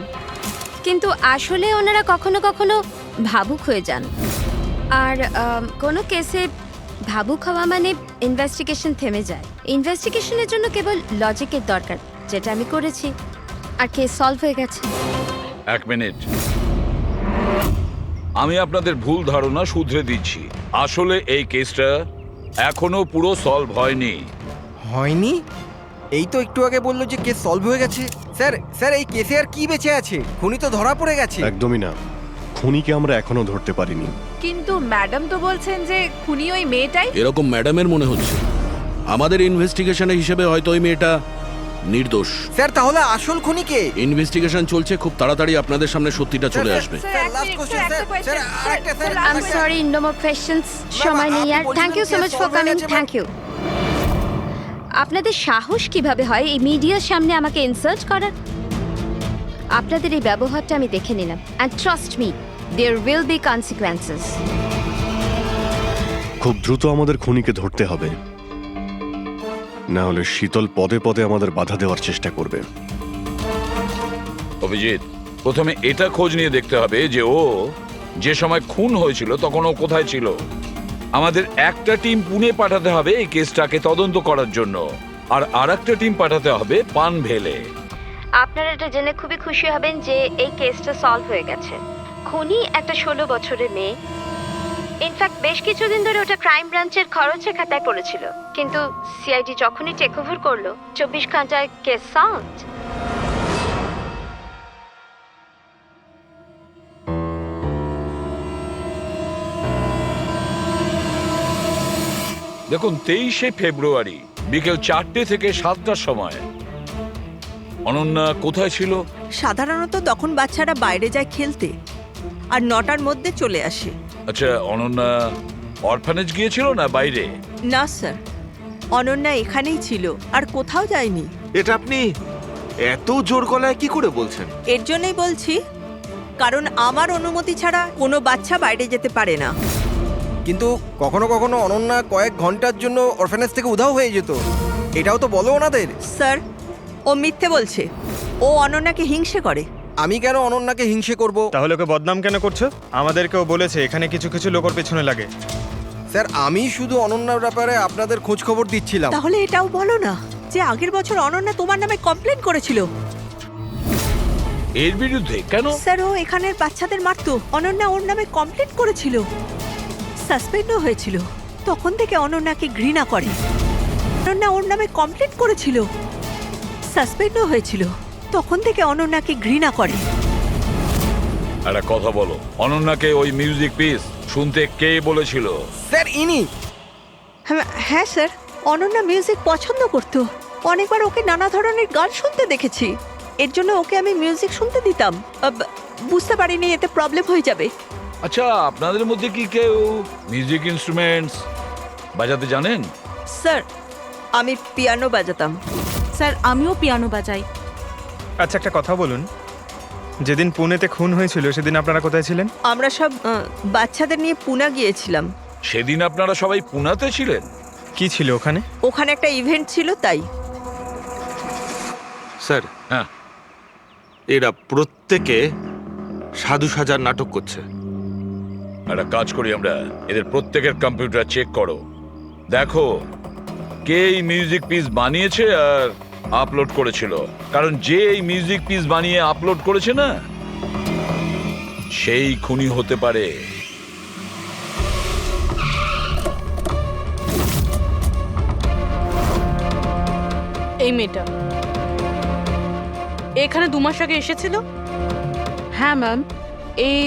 কিন্তু আসলে ওনারা কখনো কখনো ভাবুক হয়ে যান। আর কোনো কেসে ভাবুক হওয়া মানে ইনভেস্টিগেশন থেমে যায়। ইনভেস্টিগেশনের জন্য কেবল লজিকের দরকার, যেটা আমি করেছি, আর কেস সলভ হয়ে গেছে। এক মিনিট, আমি আপনাদের ভুল ধারণা শুধরে দিচ্ছি। আসলে এই কেসটা এখনো পুরো সলভ হয়নি। হয়নি? এই তো একটু আগে বললো যে কেস সলভ হয়ে গেছে। স্যার স্যার এই কেসে আর কি বেঁচে আছে? খুনি তো ধরা পড়ে গেছে। একদমই না, খুনিকে আমরা এখনো ধরতে পারিনি। কিন্তু ম্যাডাম তো বলছেন যে খুনি ওই মেয়েটাই। এরকম ম্যাডামের মনে হচ্ছে। আমাদের ইনভেস্টিগেশনের হিসেবে হয়তো ওই মেয়েটা নির্দোষ। স্যার তাহলে আসল খুনি কে? ইনভেস্টিগেশন চলছে, খুব তাড়াতাড়ি আপনাদের সামনে সত্যিটা চলে আসবে। I'm sorry, no more questions. সময় নেই আর। Thank you so much for coming. Thank you. আপনাদের সাহস কিভাবে হয় এই মিডিয়ার সামনে আমাকে ইনসাল্ট করার? আপনাদের এই ব্যবহারটা আমি দেখে নিলাম, and trust me, there will be consequences. খুব দ্রুত আমাদের খুনিকে ধরতে হবে, না হলে শীতল পদে পদে আমাদের বাধা দেওয়ার চেষ্টা করবে। অভিজিৎ, প্রথমে এটা খোঁজ নিয়ে দেখতে হবে যে ও যে সময় খুন হয়েছিল তখন ও কোথায় ছিল। আমাদের একটা টিম পুনে পাঠাতে হবে এই কেসটাকে তদন্ত করার জন্য, আর আরেকটা টিম পাঠাতে হবে পানভেলে। আপনারা এটা জেনে খুবই খুশি হবেন যে এই কেসটা সলভ হয়ে গেছে। খুনি একটা 16 বছরের মেয়ে। ইনফ্যাক্ট বেশ কিছুদিন ধরে ওটা ক্রাইম ব্রাঞ্চের খরচের খাতায় পড়েছিল, কিন্তু সিআইডি যখনই টেক ওভার করলো 24 ঘন্টায় কেস সলভ। দেখুন, 23শে ফেব্রুয়ারি বিকেল 4টে থেকে 7টার সময় অনন্যা কোথায় ছিল? সাধারণত তখন বাচ্চারা বাইরে যায় খেলতে, আর 9টার মধ্যে চলে আসে। আচ্ছা, অনন্যা অরফানেজ গিয়েছিল না বাইরে? না স্যার, অনন্যা এখানেই ছিল আর কোথাও যায়নি। এটা আপনি এত জোর গলায় কি করে বলছেন? এর জন্যই বলছি, কারণ আমার অনুমতি ছাড়া কোনো বাচ্চা বাইরে যেতে পারে না। কিন্তু কখনো কখনো অনন্যা কয়েক ঘন্টার জন্য অরফানেজ থেকে উধাও হয়ে যেত, এটাও তো বলো ওনাদের। স্যার ও মিথ্যে বলছে, ও অনন্যাকে হিংসে করে। আমি কেন অনন্যাকে হিংসে করব? তাহলে ওকে বদনাম কেন করছো? আমাদেরকেও বলেছে এখানে কিছু কিছু লোকের পেছনে লাগে। স্যার আমি শুধু অনন্যার ব্যাপারে আপনাদের খোঁজ খবর দিচ্ছিলাম। তাহলে এটাও বলো না যে আগের বছর অনন্যা তোমার নামে কমপ্লেন করেছিল। এর বিরুদ্ধে কেন? স্যার ও এখানের বাচ্চাদের মারতো, অনন্যা ওর নামে কমপ্লেন করেছিল, সাসপেন্ডও হয়েছিল। তখন থেকে অনন্যাকে ঘৃণা করে। অনন্যা ওর নামে কমপ্লেন করেছিল, সাসপেন্ডও হয়েছিল। তখন থেকে অনন্যাকে ঘৃণা করে। একটা কথা বলো, অনন্যাকে ওই মিউজিক পিস শুনতে কে বলেছিল? স্যার ইনি। হ্যাঁ স্যার, অনন্যা মিউজিক পছন্দ করতো। অনেকবার ওকে নানা ধরনের গান শুনতে দেখেছি। এর জন্য ওকে আমি মিউজিক শুনতে দিতাম। বুঝতে পারিনি এতে প্রবলেম হয়ে যাবে। আচ্ছা, আপনাদের মধ্যে কি কেউ মিউজিক ইনস্ট্রুমেন্টস বাজাতে জানেন? স্যার আমি পিয়ানো বাজাতাম। স্যার আমিও পিয়ানো বাজাই। আচ্ছা একটা কথা বলুন, যেদিন পুনেতে খুন হয়েছিল সেদিন আপনারা কোথায় ছিলেন? আমরা সব বাচ্চাদের নিয়ে পুনা গিয়েছিলাম। সেদিন আপনারা সবাই পুনাতে ছিলেন? কি ছিল ওখানে? ওখানে একটা ইভেন্ট ছিল তাই। স্যার হ্যাঁ, এরা প্রত্যেকে সাধু সাজার নাটক করছে। একটা কাজ করি আমরা, এদের প্রত্যেকের কম্পিউটার চেক করো, দেখো কে এই মিউজিক পিস বানিয়েছে আর আপলোড করেছিল। কারণ যে এই মিউজিক পিস বানিয়ে আপলোড করেছে না, সেই খুনি হতে পারে। এই মেয়েটা এখানে 2 মাস আগে এসেছিল। হ্যাঁ ম্যাম, এই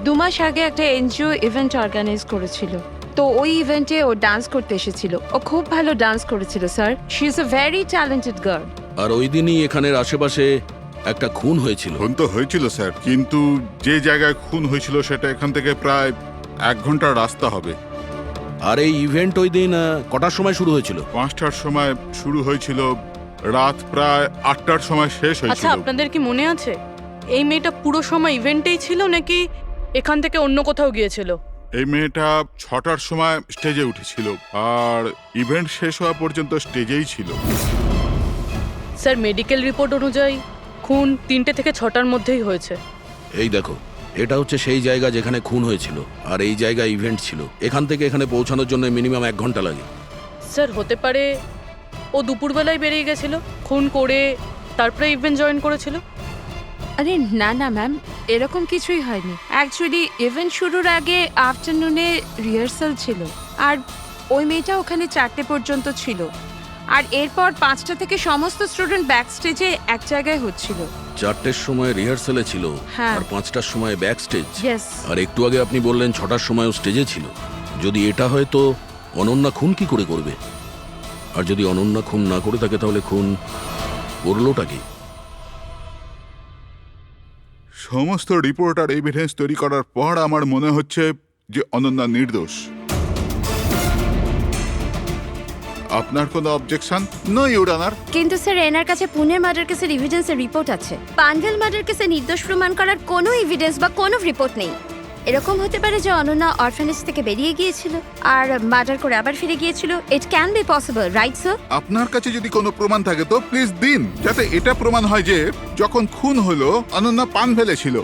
2 মাস আগে একটা এনজিও ইভেন্ট অর্গানাইজ করেছিল। তো ওই ইভেন্টে ও ডান্স করতে এসেছিল। ও খুব ভালো ডান্স করেছিল sir. She is a very talented girl. আর ওই দিনই এখানের আশেপাশে একটা খুন হয়েছিল। খুন তো হয়েছিল স্যার, কিন্তু যে জায়গায় খুন হয়েছিল সেটা এখান থেকে প্রায় 1 ঘন্টার রাস্তা হবে। আর এই ইভেন্ট ওই দিন কটার সময় শুরু হয়েছিল? 5টার সময় শুরু হয়েছিল, রাত প্রায় 8টার সময় শেষ আচ্ছা, হয়েছিল। আপনাদের কি মনে আছে এই মেয়েটা পুরো সময় ইভেন্টেই ছিল নাকি এখান থেকে অন্য কোথাও গিয়েছিল? এই মেয়েটা 6টার সময় স্টেজে উঠেছিল আর ইভেন্ট শেষ হওয়া পর্যন্ত স্টেজেই ছিল। স্যার, মেডিকেল রিপোর্ট অনুযায়ী খুন 3টে থেকে 6টার মধ্যেই হয়েছে। এই দেখো, এটা হচ্ছে সেই জায়গা যেখানে খুন হয়েছিল, আর এই জায়গায় ইভেন্ট ছিল। এখান থেকে এখানে পৌঁছানোর জন্য মিনিমাম 1 ঘন্টা লাগে। স্যার, হতে পারে ও দুপুরবেলায় বেরিয়ে গেছিল, খুন করে তারপরে ইভেন্ট জয়েন করেছিল। আরে না না ম্যাম, এরকম কিছুই হয়নি। অ্যাকচুয়ালি ইভেন্ট শুরুর আগে আফটারনুনে রিহার্সাল ছিল, আর ওই মেয়েটা ওখানে 4টে পর্যন্ত ছিল। আর এরপর 5টা থেকে সমস্ত স্টুডেন্ট ব্যাক স্টেজে এক জায়গায় হচ্ছিল। 4টের সময় রিহার্সালে ছিল, হ্যাঁ। আর 5টার সময় ব্যাক স্টেজ। Yes. আর একটু আগে আপনি বললেন 6টার সময়ও স্টেজে ছিল। যদি এটা হয় তো অনন্যা খুন কি করে করবে? আর যদি অনন্যা খুন না করে থাকে তাহলে খুন করলোটা কি? সমস্ত রিপোর্ট আর এভিডেন্স তৈরি করার পর আমার মনে হচ্ছে যে অনন্যা নির্দোষ। আপনার কোনো অবজেকশন? No your honour. কিন্তু স্যার, এনার কাছে পুনে মার্ডার কেসের এভিডেন্সের রিপোর্ট আছে। পানভেল মার্ডার কেসে নির্দোষ প্রমাণ করার কোনো এভিডেন্স বা কোনো রিপোর্ট নেই। এরকম হতে পারে যে অনন্যা অরফানেজ থেকে বেরিয়ে গিয়েছিল আর মার্ডার করে আবার ফিরে গিয়েছিল। It can be possible, right sir? আপনার কাছে যদি কোনো প্রমাণ থাকে তো প্লিজ দিন, যাতে এটা প্রমাণ হয় যে যখন খুন হলো অনন্যা পানভেলে ছিল।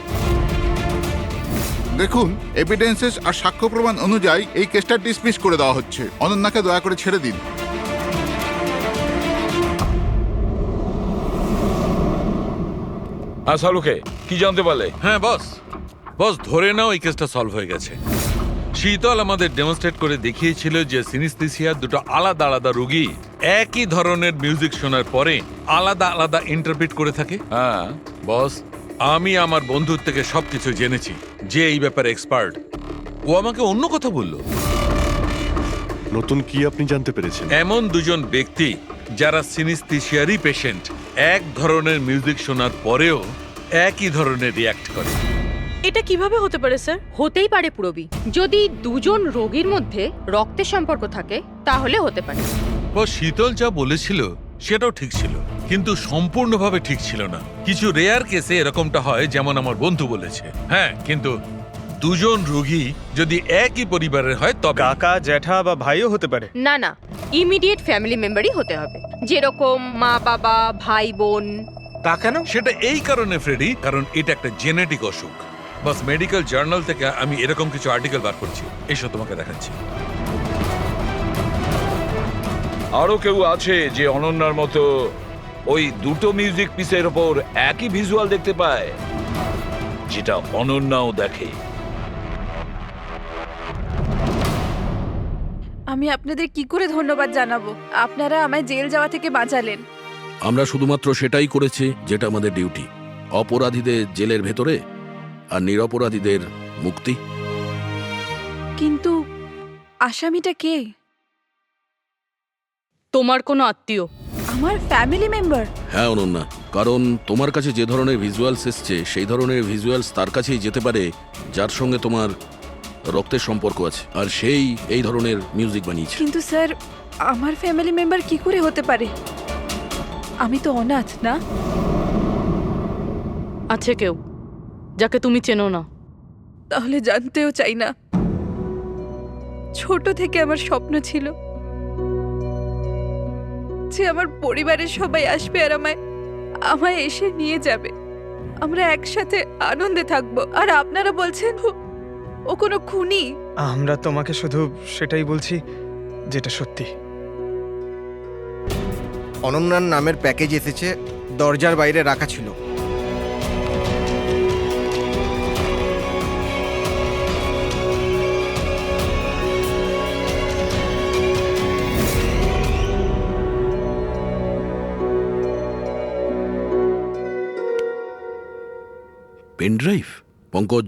দেখুন, এভিডেন্সেস আর সাক্ষ্য প্রমাণ অনুযায়ী এই কেসটা ডিসমিস করে দেওয়া হচ্ছে। অনন্যাকে দয়া করে ছেড়ে দিন। হ্যাঁ শাহরুখে, কি জানতে পারলে? হ্যাঁ বস, ধরে নাও এই কেসটা সলভ হয়ে গেছে। শীতল আমাদের ডেমনস্ট্রেট করে দেখিয়েছিল যে সিনিস্থেসিয়ার দুটো আলাদা আলাদা রোগী একই ধরনের মিউজিক শোনার পরে আলাদা আলাদা ইন্টারপ্রিট করে থাকে। হ্যাঁ বস, আমি আমার বন্ধুর থেকে সবকিছু জেনেছি, যে এই ব্যাপারে এক্সপার্ট। ও আমাকে অন্য কথা বললো। নতুন কি আপনি জানতে পেরেছেন? এমন দুজন ব্যক্তি যারা সিনিস্থেসিয়ারই পেশেন্ট, এক ধরনের মিউজিক শোনার পরেও একই ধরনের রিয়াক্ট করে। এটা কিভাবে হতে পারে স্যার? হতেই পারে পুরবি। যদি দুজন রোগীর মধ্যে রক্তের সম্পর্ক থাকে তাহলে হতে পারে। ও শীতল যা বলেছিল সেটাও ঠিক ছিল, কিন্তু সম্পূর্ণভাবে ঠিক ছিল না। কিছু রেয়ার কেসে এরকমটা হয়, যেমন আমার বন্ধু বলেছে। হ্যাঁ, কিন্তু দুজন রোগী যদি একই পরিবারের হয় তবে। কাকা, জ্যাঠা বা ভাইও হতে পারে। না না, ইমিডিয়েট ফ্যামিলি মেম্বারই হতে হবে, যেরকম মা বাবা, ভাই বোন। তা কেন? সেটা এই কারণে ফ্রেডি, কারণ এটা একটা জেনেটিক অসুখ। বাস মেডিকেল জার্নাল থেকে আমি এরকম কিছু আর্টিকেল বার করছি, এসব তোমাকে দেখাচ্ছি। আরো কেউ আছে যে অনন্যার মতো ওই দুটো মিউজিক পিসের ওপর একই ভিজুয়াল দেখতে পায়, যেটা অনন্যাও দেখে? আমি আপনাদের কি করে ধন্যবাদ জানাবো? আপনারা আমায় জেল যাওয়া থেকে বাঁচালেন। আমরা শুধুমাত্র সেটাই করেছি যেটা আমাদের ডিউটি। অপরাধীদের জেলের ভেতরে আর নিরপরাধীদের মুক্তি। কিন্তু আসামিটা কে? তোমার কোনো আত্মীয়। আমার ফ্যামিলি মেম্বার? হ্যাঁ অনন্যা, কারণ তোমার কাছে যে ধরনের ভিজুয়ালস এসছে সেই ধরনের ভিজুয়ালস তার কাছেই যেতে পারে যার সঙ্গে তোমার রক্তের সম্পর্ক আছে, আর সেই এই ধরনের মিউজিক বানিয়েছে। কিন্তু স্যার, আমার ফ্যামিলি মেম্বার কি করে হতে পারে? আমি তো অনাথ, না? আছে কেউ যাকে তুমি চেনো না? তাহলে জানতেও চাই না। ছোট থেকে আমার স্বপ্ন ছিল যে আমার পরিবারের সবাই আসবে আর আমায় এসে নিয়ে যাবে। আমরা একসাথে আনন্দে থাকবো। আর আপনারা বলছেন ও কোনো খুনি? আমরা তোমাকে শুধু সেটাই বলছি যেটা সত্যি। অনন্যার নামের প্যাকেজ এসেছে, দরজার বাইরে রাখা ছিল। Pen drive? পঙ্কজ,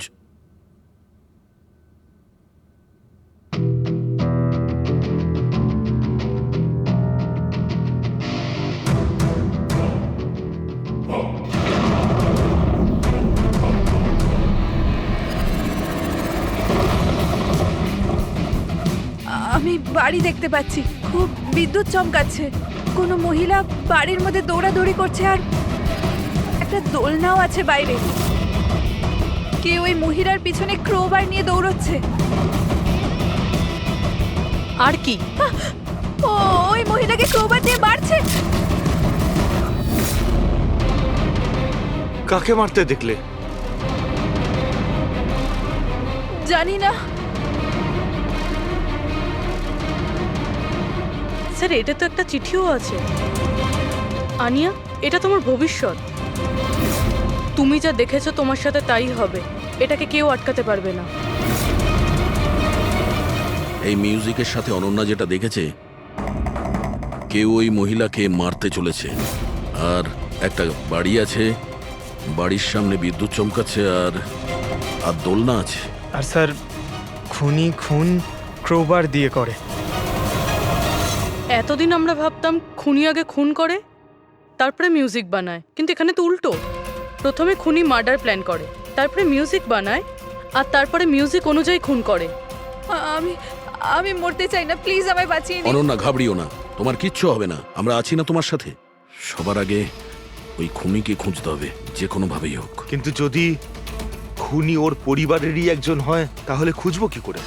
আমি বাড়ি দেখতে পাচ্ছি, খুব বিদ্যুৎ চমকাচ্ছে। কোনো মহিলা বাড়ির মধ্যে দৌড়াদৌড়ি করছে, আর একটা দোলনাও আছে বাইরে। কেউ ওই মহিলার পিছনে ক্রোবার নিয়ে দৌড়চ্ছে। আর কি? ও ওই মহিলাকে ক্রোবার দিয়ে মারছে। কাকে মারতে দেখলে? জানি না স্যার, এটা তো একটা চিঠিও আছে। আনিয়া, এটা তোমার ভবিষ্যৎ। তুমি যা দেখেছো তোমার সাথে তাই হবে, এটাকে কেউ আটকাতে পারবে না। এই মিউজিকের সাথে অনন্যা যেটা দেখেছে, কেউ ওই মহিলাকে মারতে চলেছে। আর একটা বাড়ি আছে, বাড়ির সামনে বিদ্যুৎ চমকাচ্ছে, আর আর দোলনা আছে। আর স্যার, খুনি খুন ক্রোবার দিয়ে করে। এতদিন আমরা ভাবতাম খুনি আগে খুন করে তারপরে মিউজিক বানায়, কিন্তু এখানে তো উল্টো। প্রথমে খুনি মার্ডার প্ল্যান করে, তারপরে মিউজিক বানায়, আর তারপরে মিউজিক অনুযায়ী খুন করে। আমি আমি মরতে চাই না, প্লিজ আমায় বাঁচিয়ে নিন। অনন্যা, ঘাবড়িও না, তোমার কিচ্ছু হবে না, আমরা আছি না তোমার সাথে। সবার আগে ওই খুনিকে খুঁজতে হবে, যে কোনো ভাবেই হোক। কিন্তু যদি খুনি ওর পরিবারেরই একজন হয়, তাহলে খুঁজবো কি করে?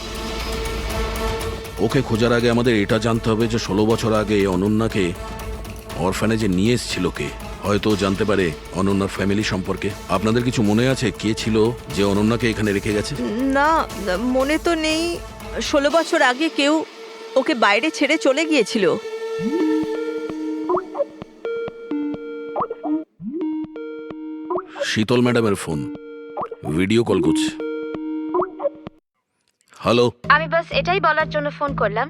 ওকে খোঁজার আগে আমাদের এটা জানতে হবে যে 16 বছর আগে অনন্যাকে অরফানেজে নিয়ে এসেছিল কে। হয়তো জানতে পারে অনন্যার ফ্যামিলি সম্পর্কে। আপনাদের কিছু মনে আছে কে ছিল যে অনন্যাকে এখানে রেখে গেছে? না, মনে তো নেই। 16 বছর আগে কেউ ওকে বাইরে ছেড়ে চলে গিয়েছিল। শীতল ম্যাডামের ফোন, ভিডিও কল করছে। হ্যালো, আমি বাস এটাই বলার জন্য ফোন করলাম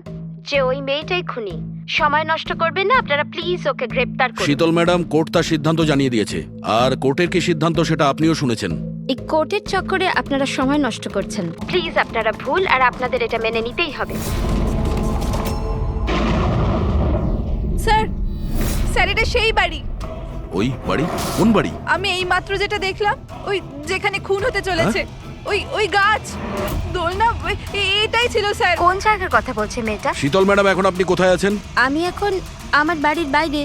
যে ওই মেয়েটাই খুনি। সময় নষ্ট করবেন না আপনারা, প্লিজ ওকে গ্রেপ্তার করুন। শীতল ম্যাডাম, কোর্ট তার সিদ্ধান্ত জানিয়ে দিয়েছে, আর কোর্টের কি সিদ্ধান্ত সেটা আপনিও শুনেছেন। এই কোর্টের চক্করে আপনারা সময় নষ্ট করছেন। প্লিজ, আপনারা ভুল, আর আপনাদের এটা মেনে নিতেই হবে। স্যার, স্যার এটা সেই বাড়ি। ওই বাড়ি? কোন বাড়ি? আমি এই মাত্র যেটা দেখলাম, ওই যেখানে খুন হতে চলেছে, ওই ওই গাছ, দোলনা, এটাই ছিল স্যার। কোন জায়গার কথা বলছে মেয়েটা? শীতল ম্যাডাম, এখন আপনি কোথায় আছেন? আমি এখন আমার বাড়ির বাইরে।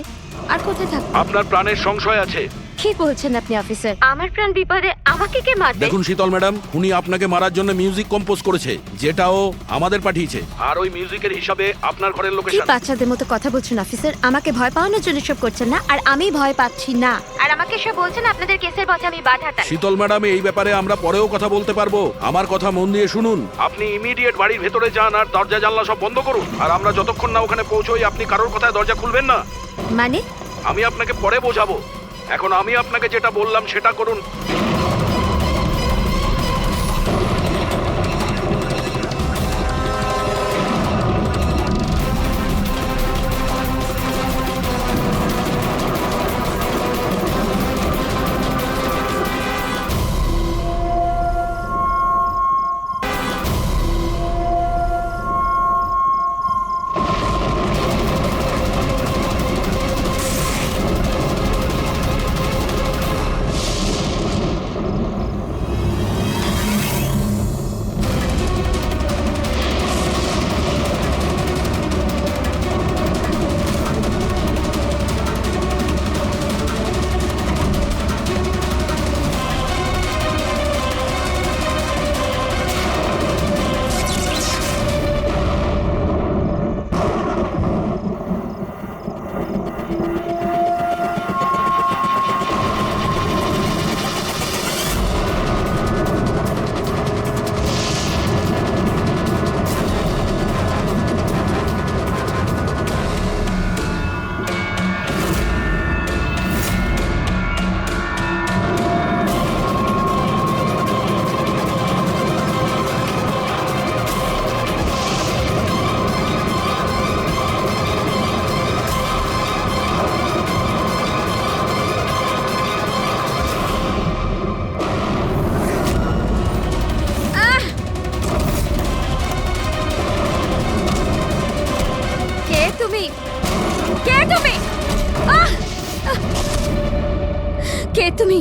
আর কোথায় থাকবো? আপনার প্রাণের সংশয় আছে। কি বলছেন আপনি অফিসার? আমার প্রাণ বিপদে, আমাকে কে মারবে? দেখুন শীতল ম্যাডাম, উনি আপনাকে মারার জন্য মিউজিক কম্পোজ করেছে, যেটাও আমাদের পাঠিয়েছে, আর ওই মিউজিকের হিসাবে আপনার ঘরের কি লোকেশন। বাচ্চাদের মতো কথা বলছেন অফিসার? আমাকে ভয় পাওয়ানোর জন্য সব করছেন না, আর আমি ভয় পাচ্ছি না। আর আমাকে সব বলছেন আপনাদের কেসের পথে আমি বাধা টানি। শীতল ম্যাডাম, এই ব্যাপারে আমরা পরেও কথা বলতে পারবো। আমার কথা মন দিয়ে শুনুন। আপনি ইমিডিয়েট বাড়ির ভেতরে যান আর দরজা জানলা সব বন্ধ করুন। আর আমরা যতক্ষণ না ওখানে পৌঁছই, আপনি কারোর কথায় দরজা খুলবেন না। মানে? আমি আপনাকে পরে বোঝাবো, এখন আমি আপনাকে যেটা বললাম সেটা করুন। তুমি? কে তুমি? আহ! আহ! কে তুমি?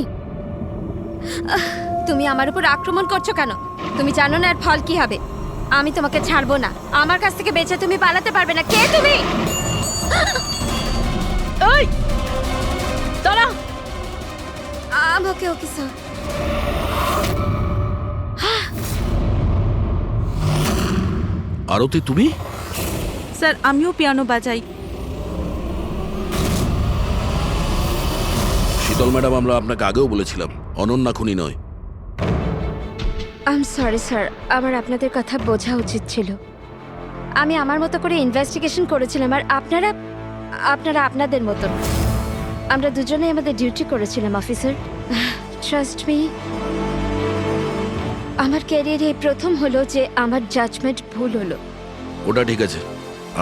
তুমি আমার উপর আক্রমণ করছো কেন? তুমি জানো না এর ফল কি হবে? আমি তোমাকে ছাড়বো না। আমার কাছ থেকে বেঁচে তুমি পালাতে পারবে না। কে তুমি? এই দাঁড়া। ওকে ওকে স্যার। আরতি তুমি? স্যার আমিও পিয়ানো বাজাই। শীতল ম্যাডাম, আমরা আপনাকে আগেও বলেছিলাম অনন্যা খুনি নয়। আই এম সরি স্যার, আমার আপনাদের কথা বোঝা উচিত ছিল। আমি আমার মতো করে ইনভেস্টিগেশন করেছিলাম, আর আপনারা আপনাদের মতন। আমরা দুজনেই আমাদের ডিউটি করেছিলাম অফিসার। ট্রাস্ট মি, আমার ক্যারিয়ারে এই প্রথম হলো যে আমার জাজমেন্ট ভুল হলো। ওটা ঠিক আছে,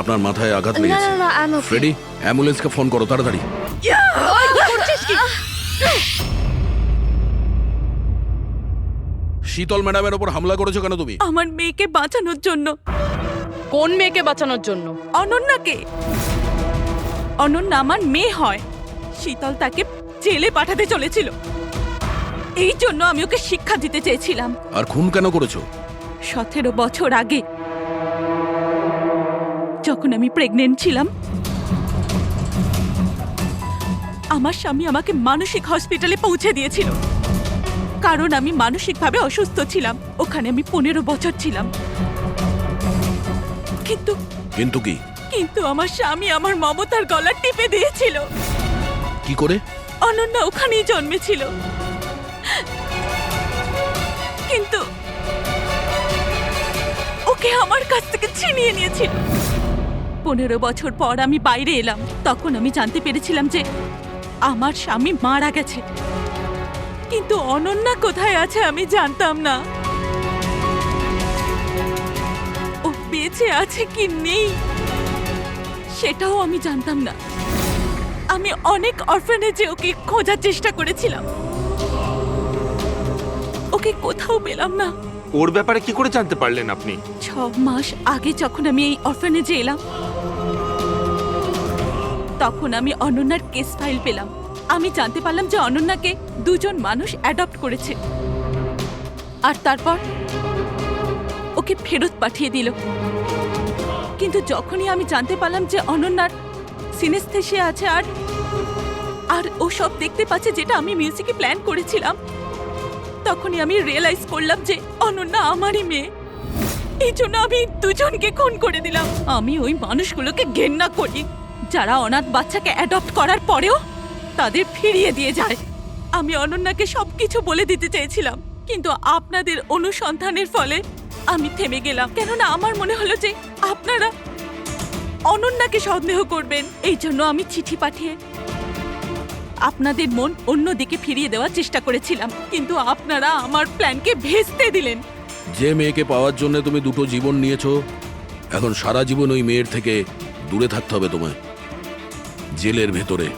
আপনার মাথায় আঘাত না লেগেছে। না না, আমি ওকে। ফ্রেডি, অ্যাম্বুলেন্সকে ফোন করো তাড়াতাড়ি। শীতল ম্যাডামের ওপর হামলা করেছো কেন তুমি? আমার মেয়েকে বাঁচানোর জন্য। কোন মেয়েকে বাঁচানোর জন্য? অনন্যাকে। অনন্যা আমার মেয়ে হয়। শীতল তাকে জেলে পাঠাতে চলেছিল, এই জন্য আমি ওকে শিক্ষা দিতে চেয়েছিলাম। আর খুন কেন করেছো? 17 বছর আগে যখন আমি প্রেগনেন্ট ছিলাম, আমার স্বামী আমাকে মানসিক হসপিটালে পৌঁছে দিয়েছিল, কারণ আমি মানসিকভাবে অসুস্থ ছিলাম। ওখানে আমি 15 বছর ছিলাম। কিন্তু কিন্তু কি? কিন্তু আমার স্বামী আমার মমতার গলা টিপে দিয়েছিল। কি করে? অনন্যা ওখানেই জন্মেছিল, কিন্তু ওকে আমার কাছ থেকে ছিনিয়ে নিয়েছিল। 15 বছর পর আমি বাইরে এলাম, তখন আমি জানতে পেরেছিলাম যে আমার স্বামী মারা গেছে, কিন্তু অনন্যা কোথায় আছে আমি জানতাম না। ও বেঁচে আছে কি নেই সেটাও আমি জানতাম না। আমি অনেক অরফানেজে ওকে খোঁজার চেষ্টা করেছিলাম, ওকে কোথাও পেলাম না। ওর ব্যাপারে কি করে জানতে পারলেন আপনি? 6 মাস আগে যখন আমি এই অরফানেজে এলাম, তখন আমি অনন্যার কেস ফাইল পেলাম। আমি জানতে পারলাম যে অনন্যাকে 2 জন মানুষ অ্যাডপ্ট করেছে, আর তারপর ওকে ফেরত পাঠিয়ে দিল। কিন্তু যখনই আমি জানতে পারলাম যে অনন্যার সিনেস্থেশিয়া আছে আর ও সব দেখতে পাচ্ছে যেটা আমি মিউজিকে প্ল্যান করেছিলাম, তখনই আমি রিয়েলাইজ করলাম যে অনন্যা আমারই মেয়ে। এই জন্য আমি 2 জনকে খুন করে দিলাম। আমি ওই মানুষগুলোকে ঘেন্না করি যারা অনাথ বাচ্চাকে অ্যাডপ্ট করার পরেও তাদের ফিরিয়ে দিয়ে যায়। আমি অনন্যাকে সবকিছু বলে দিতে চেয়েছিলাম, কিন্তু আপনাদের অনুসন্ধানের ফলে আমি থেমে গেলাম, কেননা আমার মনে হলো যে আপনারা অনন্যাকে সন্দেহ করবেন। এই জন্য আমি চিঠি পাঠিয়ে আপনাদের মন অন্যদিকে ফিরিয়ে দেওয়ার চেষ্টা করেছিলাম, কিন্তু আপনারা আমার প্ল্যানকে ভেস্তে দিলেন। যে মেয়েকে পাওয়ার জন্য তুমি 2টো জীবন নিয়েছো, এখন সারা জীবন ওই মেয়ের থেকে দূরে থাকতে হবে তোমায়, জেলের ভেতরে,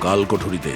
কাল কোঠরিতে।